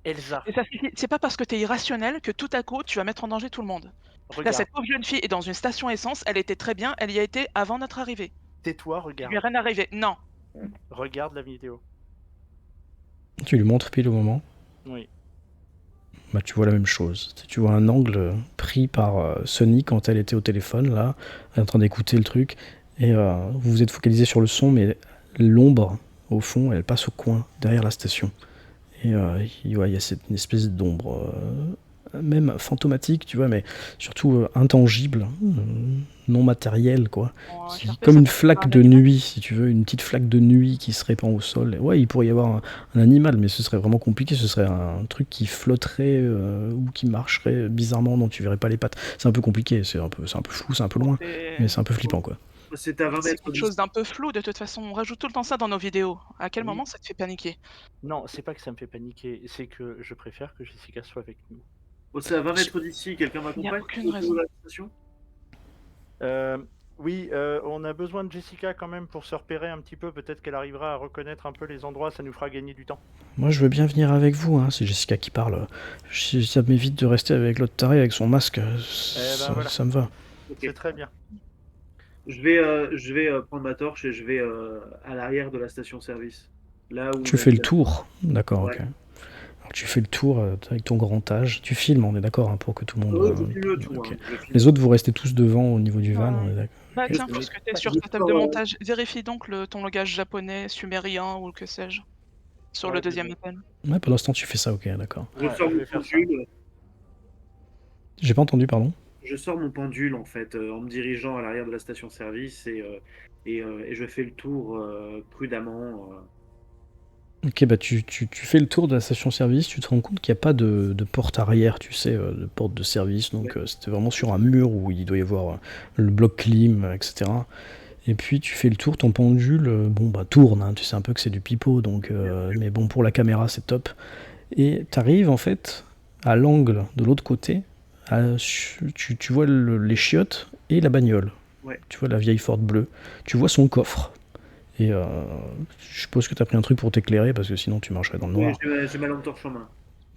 Elsa. Et ça suffit. C'est pas parce que t'es irrationnel que tout à coup tu vas mettre en danger tout le monde. Là, Regarde, cette pauvre jeune fille est dans une station essence. Elle était très bien. Elle y a été avant notre arrivée. tais-toi, Il regarde. lui est rien arrivé. Non. Regarde la vidéo. Tu lui montres pile au moment. Oui. Bah, tu vois la même chose. Tu vois un angle pris par Sonny quand elle était au téléphone, là, en train d'écouter le truc. Et vous vous êtes focalisé sur le son, mais l'ombre, au fond, elle passe au coin, derrière la station. Et il y a une espèce d'ombre, même fantomatique, tu vois, mais surtout intangible, non matérielle, quoi. Comme une flaque de nuit, si tu veux, une petite flaque de nuit qui se répand au sol. Ouais, il pourrait y avoir un animal, mais ce serait vraiment compliqué. Ce serait un truc qui flotterait ou qui marcherait bizarrement, dont tu verrais pas les pattes. C'est un peu compliqué, c'est un peu flou, c'est un peu loin, mais c'est un peu flippant, quoi. C'est à 20 C'est mètres quelque d'ici. chose d'un peu flou de toute façon. On rajoute tout le temps ça dans nos vidéos. À quel moment ça te fait paniquer? Non, c'est pas que ça me fait paniquer, c'est que je préfère que Jessica soit avec nous. Oh, c'est à 20 mètres d'ici, quelqu'un m'accompagne? Il y a aucune raison. De la station Oui, on a besoin de Jessica quand même pour se repérer un petit peu. Peut-être qu'elle arrivera à reconnaître un peu les endroits, ça nous fera gagner du temps. Moi, je veux bien venir avec vous, hein. C'est Jessica qui parle. Ça m'évite de rester avec l'autre taré avec son masque. Voilà. Ça me va. Ok. C'est très bien. Je vais prendre ma torche et je vais à l'arrière de la station-service. Là où Tu fais le tour. D'accord, Ouais. ok. Alors, tu fais le tour avec ton grand âge. Tu filmes, on est d'accord, hein, pour que tout le monde. Ouais, je filme tout. ok. Hein, je filme. Les autres, vous restez tous devant au niveau du van, on est d'accord. Bah Ok. tiens, je- puisque t'es je- sur je ta table de sors, montage, vérifie donc ton langage japonais, sumérien ou que sais-je, sur le Ouais, deuxième appel. Ouais, pendant ce temps, tu fais ça, ok, d'accord. Je Ouais, sors je mon vais faire ça. pendule. J'ai pas entendu, pardon. Je sors mon pendule en fait en me dirigeant à l'arrière de la station-service et je fais le tour prudemment. Ok, bah tu fais le tour de la station-service, tu te rends compte qu'il n'y a pas de porte arrière, tu sais, de porte de service, donc c'était vraiment sur un mur où il doit y avoir le bloc clim, etc. Et puis tu fais le tour, ton pendule, bon bah tourne, hein, tu sais un peu que c'est du pipeau, donc, mais bon pour la caméra c'est top. Et t'arrives en fait à l'angle de l'autre côté, tu vois les chiottes et la bagnole. Ouais. Tu vois la vieille Ford bleue, tu vois son coffre. Et je suppose que tu as pris un truc pour t'éclairer parce que sinon tu marcherais dans le noir. Oui, j'ai ma lampe torche en main.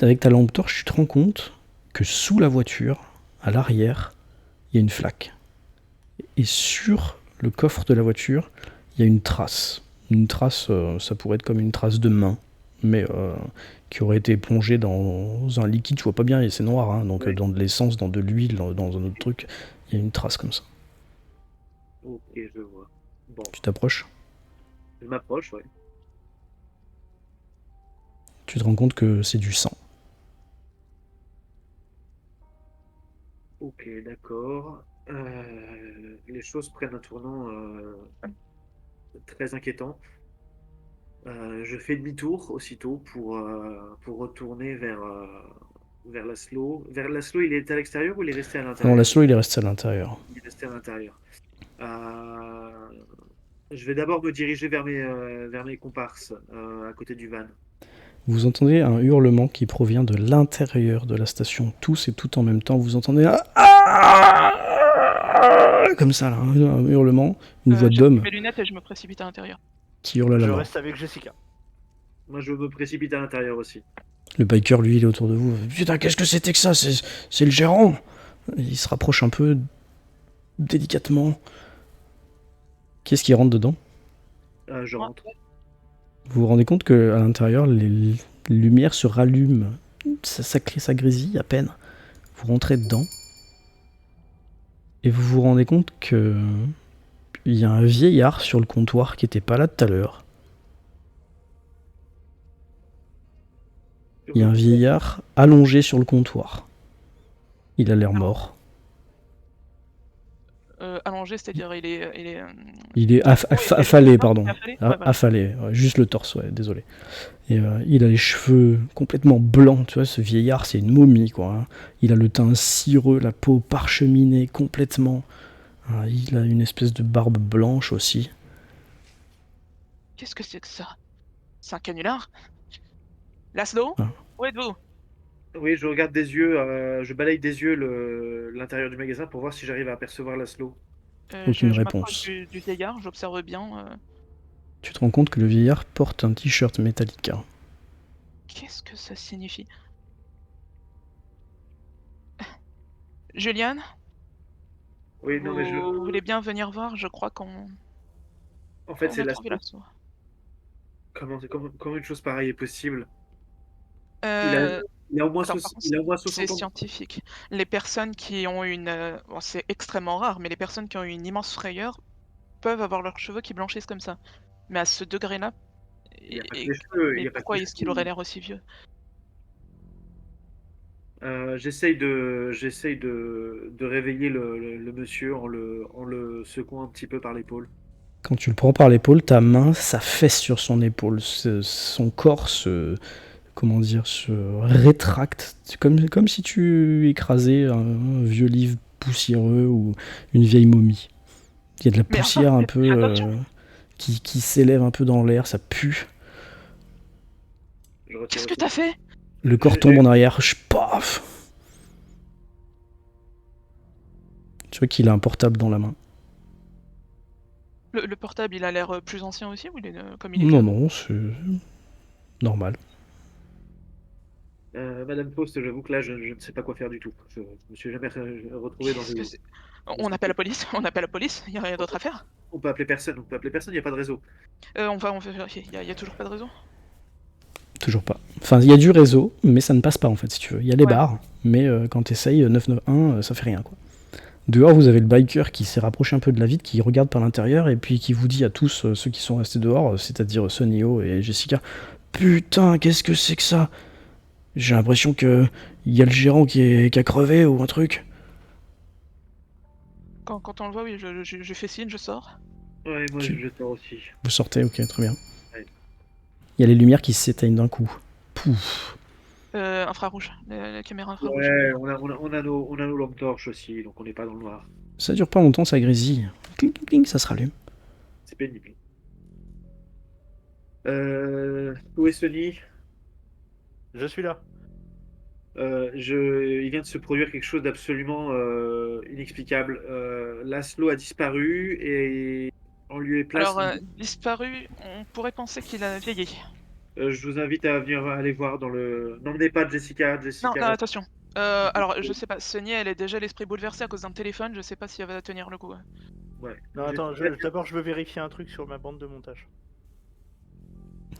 Avec ta lampe torche, tu te rends compte que sous la voiture, à l'arrière, il y a une flaque. Et sur le coffre de la voiture, il y a une trace. Une trace, ça pourrait être comme une trace de main, mais qui aurait été plongée dans un liquide, je vois pas bien, et c'est noir, hein, donc Ouais. dans de l'essence, dans de l'huile, dans un autre truc, il y a une trace comme ça. Ok, je vois. Bon, Tu t'approches, je m'approche, ouais. tu te rends compte que c'est du sang. Ok, d'accord. Les choses prennent un tournant très inquiétant. Je fais demi-tour aussitôt pour retourner vers Laszlo. Vers Laszlo, il est à l'extérieur ou il est resté à l'intérieur? Non, Laszlo, il est resté à l'intérieur. Il est resté à l'intérieur. Je vais d'abord me diriger vers mes comparses à côté du van. Vous entendez un hurlement qui provient de l'intérieur de la station, tous et tout en même temps. Vous entendez un comme ça, là, un hurlement, une voix J'ai pris d'homme mes lunettes et je me précipite à l'intérieur. qui hurle à la Je mort. reste avec Jessica. Moi, je me précipite à l'intérieur aussi. Le biker, lui, il est autour de vous. Putain, qu'est-ce que c'était que ça? C'est le gérant. Il se rapproche un peu délicatement. Qu'est-ce qui rentre dedans? Je rentre. Vous vous rendez compte que à l'intérieur, les lumières se rallument. Ça grésille à peine. Vous rentrez dedans. Et vous vous rendez compte que il y a un vieillard sur le comptoir qui était pas là tout à l'heure. Il y a un vieillard allongé sur le comptoir. Il a l'air mort. Allongé, c'est-à-dire Il est oui, affalé, pardon. affalé, ouais, voilà. Affalé, ouais, juste le torse, ouais, désolé. Et il a les cheveux complètement blancs, tu vois, ce vieillard, c'est une momie, quoi. Hein. Il a le teint cireux, la peau parcheminée complètement. Il a une espèce de barbe blanche aussi. Qu'est-ce que c'est que ça? C'est un canular? Laszlo? Ah. Où êtes-vous? Oui, je regarde des yeux, je balaye des yeux l'intérieur du magasin pour voir si j'arrive à apercevoir Laszlo. Aucune Je réponse. m'approche du vieillard, j'observe bien. Tu te rends compte que le vieillard porte un t-shirt Metallica. Qu'est-ce que ça signifie? Juliane? Oui, non, mais Vous voulez bien venir voir? Je crois qu'on en fait, on c'est a trouvé Laszlo. Laszlo. Comment une chose pareille est possible? Euh, Il a au moins alors, 60 par contre, il a au moins c'est 60 ans. scientifique. Les personnes qui ont bon, c'est extrêmement rare, mais les personnes qui ont une immense frayeur peuvent avoir leurs cheveux qui blanchissent comme ça. Mais à ce degré-là, Il n'y a pas que les cheveux. mais pourquoi est-ce qu'il aurait l'air aussi vieux? J'essaye de réveiller le monsieur en le secouant un petit peu par l'épaule. Quand tu le prends par l'épaule, ta main s'affaisse sur son épaule. Son corps se rétracte. C'est comme si tu écrasais un vieux livre poussiéreux ou une vieille momie. Il y a de la Mais poussière enfin, un peu attention. qui s'élève un peu dans l'air, ça pue. Je retire Qu'est-ce aussi. que t'as fait? Le corps tombe en arrière, paf. Tu vois qu'il a un portable dans la main. Le portable, il a l'air plus ancien aussi ou il est comme il est Non, vieux? non, c'est normal. Madame Faust, j'avoue que là, je ne sais pas quoi faire du tout. Je me suis jamais retrouvé dans Qu'est-ce que des... c'est? On appelle la police, on appelle la police, il n'y a rien d'autre à faire. On peut appeler personne, il n'y a pas de réseau. On va vérifier, il y a toujours pas de raison. Toujours pas. Enfin, il y a du réseau, mais ça ne passe pas en fait, si tu veux. Il y a les Ouais. barres, mais quand tu essayes 991, ça fait rien, quoi. Dehors, vous avez le biker qui s'est rapproché un peu de la vitre, qui regarde par l'intérieur, et puis qui vous dit à tous ceux qui sont restés dehors, c'est-à-dire Sonio et Jessica, putain, qu'est-ce que c'est que ça? J'ai l'impression que il y a le gérant qui a crevé ou un truc. Quand on le voit, oui, je fais signe, je sors. Ouais, moi Tu- je sors aussi. Vous sortez, ok, très bien. Ouais. Il y a les lumières qui s'éteignent d'un coup. Pouf. Infrarouge, la caméra infrarouge. Ouais, on a nos lampes torches aussi, donc on n'est pas dans le noir. Ça dure pas longtemps, ça grésille. Cling, cling, cling, ça se rallume. C'est pénible. Où est Sony? Je suis là. Il vient de se produire quelque chose d'absolument inexplicable. Laszlo a disparu et on lui est place. Alors, disparu, on pourrait penser qu'il a vieilli. Je vous invite à venir aller voir dans le. N'emmenez pas Jessica. Non, non, attention. Alors, je sais pas, Sonia, elle est déjà l'esprit bouleversé à cause d'un téléphone, je sais pas si elle va tenir le coup. Ouais. Non, attends, d'abord je veux vérifier un truc sur ma bande de montage.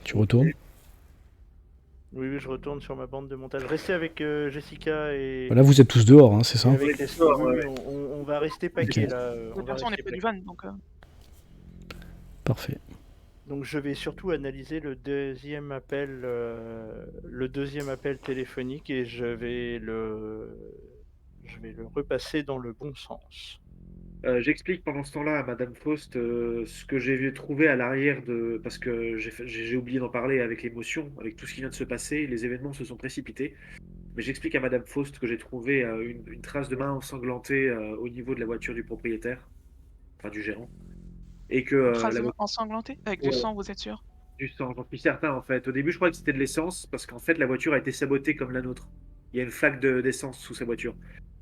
Tu retournes. Oui, je retourne sur ma bande de montage. Restez avec Jessica et. Là, vous êtes tous dehors, hein, c'est ça? et avec les dehors, ouais. on va rester paquets Ok. là. De On toute va façon, on est rester près du paquets. van, donc. Parfait. Donc je vais surtout analyser le deuxième appel téléphonique et je vais le repasser dans le bon sens. J'explique pendant ce temps-là à Madame Faust ce que j'ai trouvé à l'arrière de. Parce que j'ai oublié d'en parler avec l'émotion, avec tout ce qui vient de se passer, les événements se sont précipités. Mais j'explique à Madame Faust que j'ai trouvé une trace de main ensanglantée au niveau de la voiture du propriétaire, enfin du gérant. Et que Une trace la de main voiture ensanglantée avec du Ouais. sang, vous êtes sûr? du sang, j'en suis certain en fait. Au début, je croyais que c'était de l'essence parce qu'en fait, la voiture a été sabotée comme la nôtre. Il y a une flaque d'essence sous sa voiture.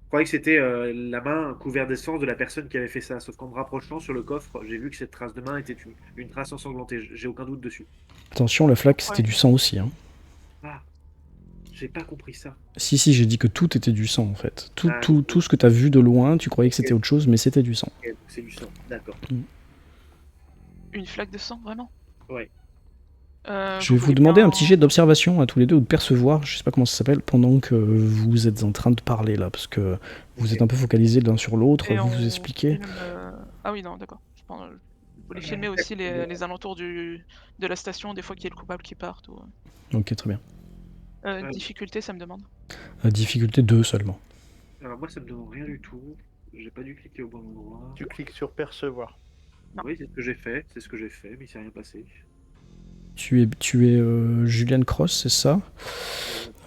Je croyais que c'était la main couverte d'essence de la personne qui avait fait ça. Sauf qu'en me rapprochant sur le coffre, j'ai vu que cette trace de main était une trace ensanglantée. J'ai aucun doute dessus. Attention, la flaque, c'était Ouais. du sang aussi. Hein. Ah, j'ai pas compris ça. Si, j'ai dit que tout était du sang en fait. Tout, Ah, tout, tout ce que t'as vu de loin, tu croyais que c'était autre chose, mais c'était du sang. Ok, donc c'est du sang. D'accord. Une flaque de sang, vraiment? Ouais. Je vais vous demander un petit jet d'observation à tous les deux, ou de percevoir, je sais pas comment ça s'appelle, pendant que vous êtes en train de parler là, parce que vous êtes un peu focalisés l'un sur l'autre, vous expliquez. Ah oui, non, d'accord. Je voulais filmer aussi les alentours de la station, des fois qu'il y a le coupable qui part. Ok, très bien. Difficulté, ça me demande. Difficulté 2 seulement. Alors moi, ça me demande rien du tout. J'ai pas dû cliquer au bon endroit. Tu cliques sur percevoir. Non. Oui, c'est ce que j'ai fait. C'est ce que j'ai fait, mais il s'est rien passé. Tu es Julian Cross, c'est ça?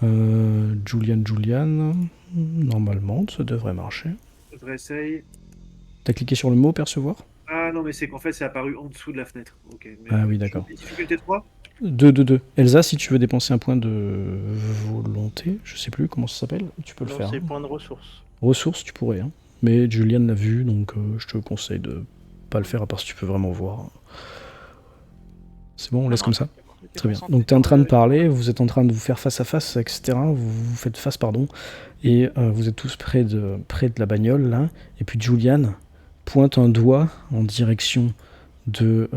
Julian. Normalement, ça devrait marcher. Je réessaye. T'as cliqué sur le mot percevoir? Ah non, mais c'est qu'en fait, c'est apparu en dessous de la fenêtre. Ok. Mais, Ah oui, d'accord. Difficulté 3? 2. Elsa, si tu veux dépenser un point de volonté, je sais plus comment ça s'appelle, tu peux le Non, faire. c'est hein. point de ressources. Ressources, tu pourrais. Hein. Mais Julian l'a vu, donc je te conseille de pas le faire à part si tu peux vraiment voir. C'est bon, on laisse comme ça? Très bien. Donc tu es en train de parler, vous êtes en train de vous faire face à face, etc. Vous faites face, pardon. Et vous êtes tous près de la bagnole, là. Et puis Julian pointe un doigt en direction de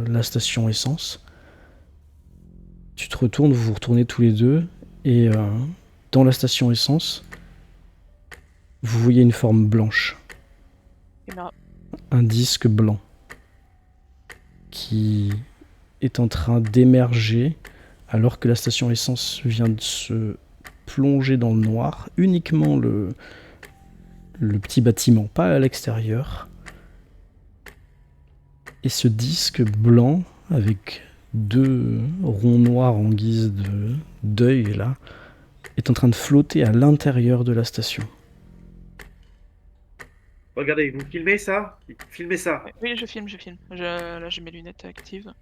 la station essence. Tu te retournes, vous vous retournez tous les deux. Et dans la station essence, vous voyez une forme blanche. Un disque blanc qui est en train d'émerger alors que la station essence vient de se plonger dans le noir, uniquement le petit bâtiment, pas à l'extérieur. Et ce disque blanc avec 2 ronds noirs en guise d'œil là est en train de flotter à l'intérieur de la station. Regardez, vous filmez ça? Filmez ça. Oui, je filme. Là, j'ai mes lunettes actives.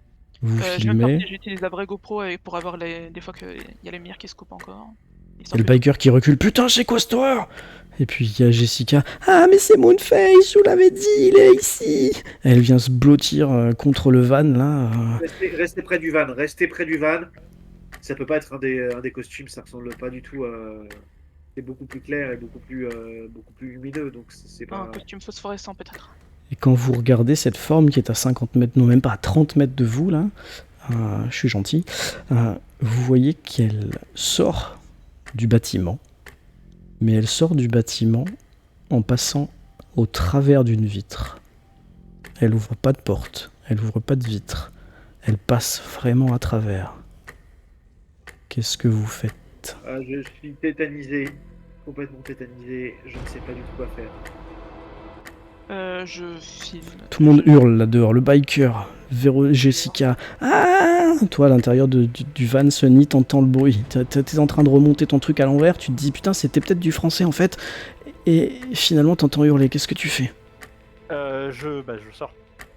Vous Je viens de filmez. partir, j'utilise la vraie GoPro pour avoir des fois qu'il y a les mires qui se coupent encore. Il y a le biker qui recule. Putain, c'est quoi cette horreur? Et puis il y a Jessica. Ah, mais c'est Moonface, je vous l'avais dit, il est ici. Elle vient se blottir contre le van là. Restez près du van. Restez près du van. Ça peut pas être un des costumes, ça ressemble pas du tout à. C'est beaucoup plus clair et beaucoup plus lumineux, donc c'est pas. Un costume phosphorescent peut-être. Et quand vous regardez cette forme qui est à 50 mètres, non même pas à 30 mètres de vous là, je suis gentil, vous voyez qu'elle sort du bâtiment, mais elle sort du bâtiment en passant au travers d'une vitre. Elle ouvre pas de porte, elle ouvre pas de vitre, elle passe vraiment à travers. Qu'est-ce que vous faites? Je suis tétanisé, complètement tétanisé, je ne sais pas du tout quoi faire. Je filme. Tout le monde hurle là dehors, le biker, Jessica. Ah, toi à l'intérieur du van, Sunny, t'entends le bruit. T'es en train de remonter ton truc à l'envers, tu te dis putain c'était peut-être du français en fait. Et finalement t'entends hurler, qu'est-ce que tu fais? Je sors.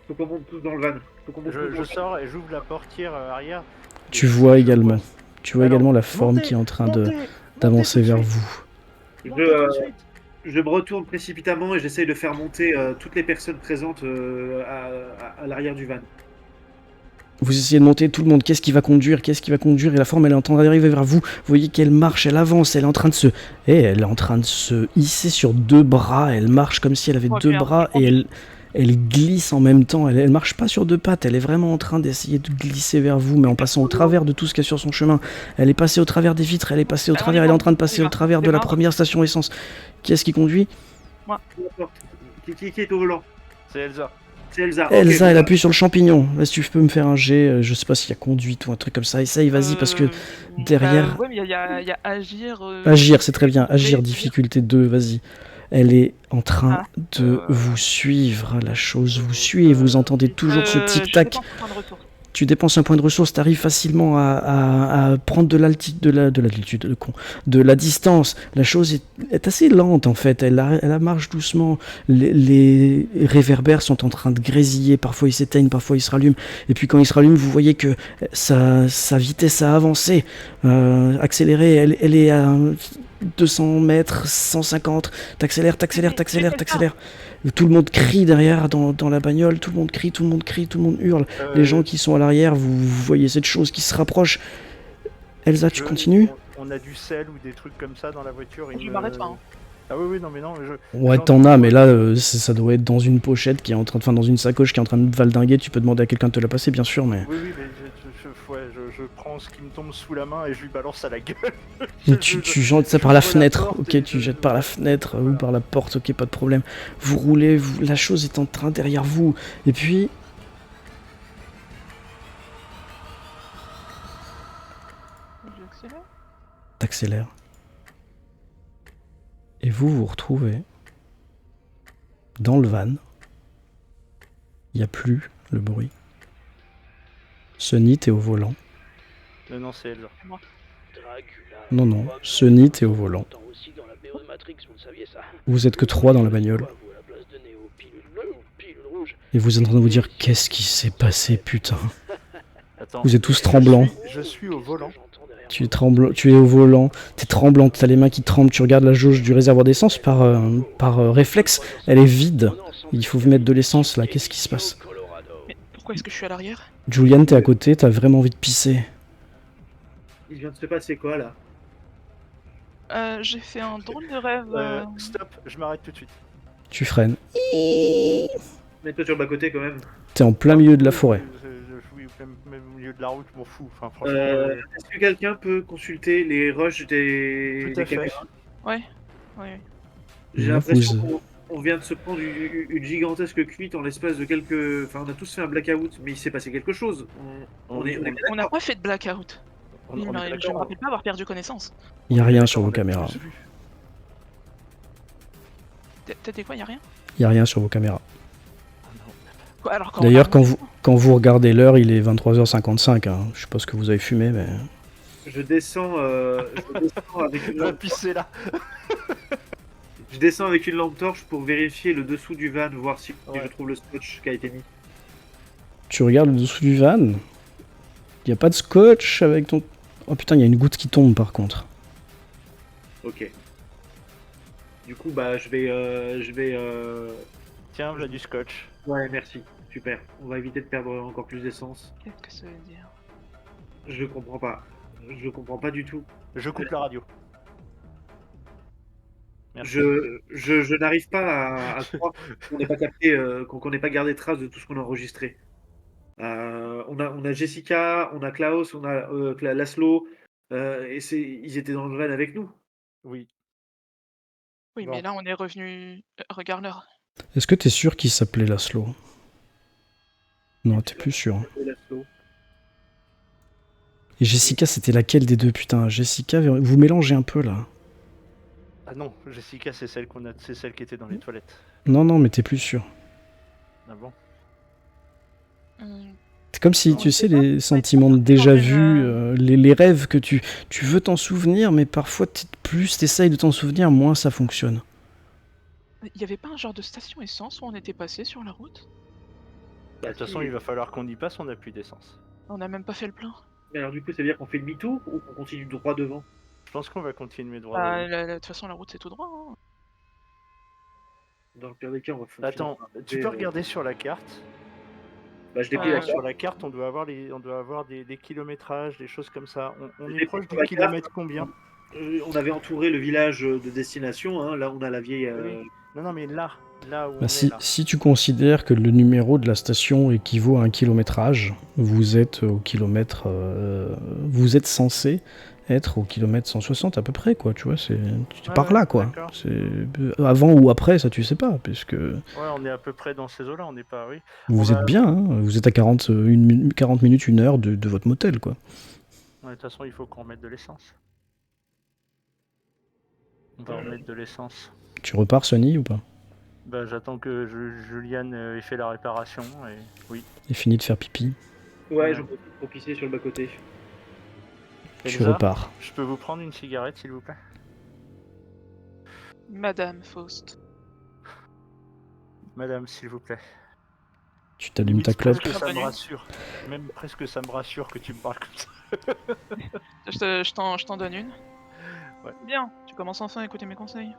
Faut qu'on monte tous dans le van. Je sors et j'ouvre la portière arrière. Tu Et vois je également, Alors, la forme montez, qui est en train montez, d'avancer montez tout de vers suite, vous. montez tout de suite. Je me retourne précipitamment et j'essaye de faire monter toutes les personnes présentes à l'arrière du van. Vous essayez de monter tout le monde, qu'est-ce qui va conduire, et la forme elle est en train d'arriver vers vous, vous voyez qu'elle marche, elle avance, elle est en train de se hisser sur 2 bras, elle marche comme si elle avait 2 bras et elle glisse en même temps, elle marche pas sur 2 pattes, elle est vraiment en train d'essayer de glisser vers vous, mais en passant au travers de tout ce qu'il y a sur son chemin. Elle est passée au travers des vitres, elle est en train de passer au travers de la première station essence. Qui est-ce qui conduit? Qui est au volant? C'est Elsa. C'est Elsa. Elsa, Ok, elle appuie sur le champignon. Est-ce que tu peux me faire un jet? Je sais pas s'il y a conduite ou un truc comme ça. Essaye, vas-y, parce que derrière... Ouais, mais il y a agir. Agir, c'est très bien. Agir, difficulté 2, vas-y. Elle est en train de vous suivre. La chose vous suit et vous entendez toujours ce tic-tac. Tu dépenses un point de ressource, tu arrives facilement à prendre de la distance. La chose est assez lente en fait, elle marche doucement. Les réverbères sont en train de grésiller, parfois ils s'éteignent, parfois ils se rallument. Et puis quand ils se rallument, vous voyez que sa vitesse a avancé, accélérée, elle est à 200 mètres, 150, t'accélères. Tout le monde crie derrière dans la bagnole, tout le monde crie, tout le monde hurle. Les gens qui sont à l'arrière, vous voyez cette chose qui se rapproche. Elsa, tu continues? On a du sel ou des trucs comme ça dans la voiture. Je m'arrête pas. Hein. Ah oui, non, mais non. Ouais, t'en as, mais là, ça doit être dans une pochette qui est en train de... Enfin, dans une sacoche qui est en train de valdinguer. Tu peux demander à quelqu'un de te la passer, bien sûr, mais... Oui, mais je prends ce qui me tombe sous la main et je lui balance à la gueule. Tu jettes ça par la fenêtre, ok, tu jettes par la fenêtre ou par la porte, ok, pas de problème. Vous roulez, la chose est en train derrière vous, et puis... T'accélères. Et vous vous retrouvez dans le van. Il n'y a plus le bruit. Sunny, t'es au volant. Non, c'est Elsa. Non, Sunny, t'es au volant. Vous êtes que 3 dans la bagnole. Et vous êtes en train de vous dire, qu'est-ce qui s'est passé, putain? Attends, vous êtes tous tremblants. Je suis au volant. Tu es au volant, t'es tremblante, t'as les mains qui tremblent, tu regardes la jauge du réservoir d'essence par réflexe, elle est vide. Il faut vous mettre de l'essence là, qu'est-ce qui se passe? Mais pourquoi est-ce que je suis à l'arrière? Julian, t'es à côté, t'as vraiment envie de pisser. Il vient de se passer quoi là? J'ai fait un drôle de rêve. Stop, je m'arrête tout de suite. Tu freines. Mets-toi sur le bas-côté quand même. T'es en plein milieu de la forêt. Oui, même au milieu de la route, je m'en fous. Enfin, franchement. Est-ce que quelqu'un peut consulter les rushs des caméras? Ouais. J'ai l'impression qu'on vient de se prendre une gigantesque cuite en l'espace de quelques... Enfin, on a tous fait un blackout, mais il s'est passé quelque chose. On n'a pas fait de blackout. Je ne me rappelle pas avoir perdu connaissance. Il n'y a rien sur vos caméras. T'as dit quoi? Il n'y a rien? Il n'y a rien sur vos caméras. Alors, d'ailleurs, quand vous regardez l'heure, il est 23h55. Hein. Je sais pas ce que vous avez fumé, mais... Je descends avec une lampe torche. Là. Je descends avec une lampe torche pour vérifier le dessous du van, voir si je trouve le scotch qui a été mis. Tu regardes le dessous du van. Il n'y a pas de scotch avec ton... Oh putain, il y a une goutte qui tombe par contre. Ok. Du coup, bah, je vais... Tiens, voilà du scotch. Ouais, merci. Super. On va éviter de perdre encore plus d'essence. Qu'est-ce que ça veut dire? Je comprends pas. Je comprends pas du tout. Je coupe la radio. Merci. Je n'arrive pas à croire qu'on n'ait pas capté, qu'on n'ait pas gardé trace de tout ce qu'on a enregistré. On a Jessica, on a Klaus, on a Laszlo, et ils étaient dans le van avec nous. Oui. Oui, Bon. mais là, on est revenu. Regarde l'heure. Est-ce que t'es sûr qu'il s'appelait Laszlo? Non, t'es plus sûr. Et Laszlo. Et Jessica, c'était laquelle des deux? Putain, Jessica, vous mélangez un peu là. Ah non, Jessica, c'est celle qui était dans les toilettes. Non, mais t'es plus sûr. Ah bon? C'est comme si, Non, tu je sais, sais pas. les sentiments de déjà dans une, vu, les rêves que tu veux t'en souvenir, mais parfois, plus t'essayes de t'en souvenir, moins ça fonctionne. Il y avait pas un genre de station essence où on était passé sur la route? De toute façon, il va falloir qu'on y passe, on n'a plus d'essence. On n'a même pas fait le plein. Mais alors, du coup, ça veut dire qu'on fait demi-tour ou qu'on continue droit devant? Je pense qu'on va continuer droit Bah, devant. de toute façon, la route, c'est tout droit. Hein. Dans le pire des cas, on va fonctionner. Attends, tu peux regarder sur la carte? Bah, je l'ai pris la carte. Sur la carte, on doit avoir des kilométrages, des choses comme ça. On Je est l'ai proche pris sur du la kilomètre carte. combien? On avait entouré le village de destination. Hein. Là, on a la vieille. Oui. Non, mais là où on Bah, est là. si tu considères que le numéro de la station équivaut à un kilométrage, vous êtes au kilomètre, vous êtes censé être au kilomètre 160 à peu près, quoi. Tu vois, c'est par là, quoi. d'accord. C'est avant ou après, ça tu sais pas, puisque Ouais, on est à peu près dans ces eaux-là, on n'est pas, oui. vous êtes bien. Hein, vous êtes à 40 minutes, 1 heure de votre motel, quoi. Ouais, de toute façon, il faut qu'on remette de l'essence. On va remettre de l'essence. Tu repars, Sonny, ou pas? Bah, j'attends que Juliane ait fait la réparation, et oui. Et fini de faire pipi. Ouais, Ouais. j'en profite pour pisser sur le bas-côté. Tu Elsa, repars. je peux vous prendre une cigarette, s'il vous plaît? Madame Faust. Madame, s'il vous plaît. Tu t'allumes Limite, ta clope. presque ça me Bienvenue. rassure. Même presque ça me rassure que tu me parles comme ça. Je t'en donne une. Ouais. Bien, tu commences enfin à écouter mes conseils.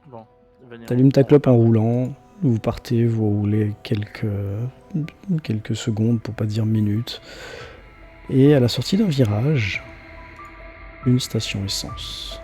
Bon, venez. T'allumes ta on clope en repart. roulant, vous partez, vous roulez quelques secondes, pour pas dire minutes. Et à la sortie d'un virage, une station essence.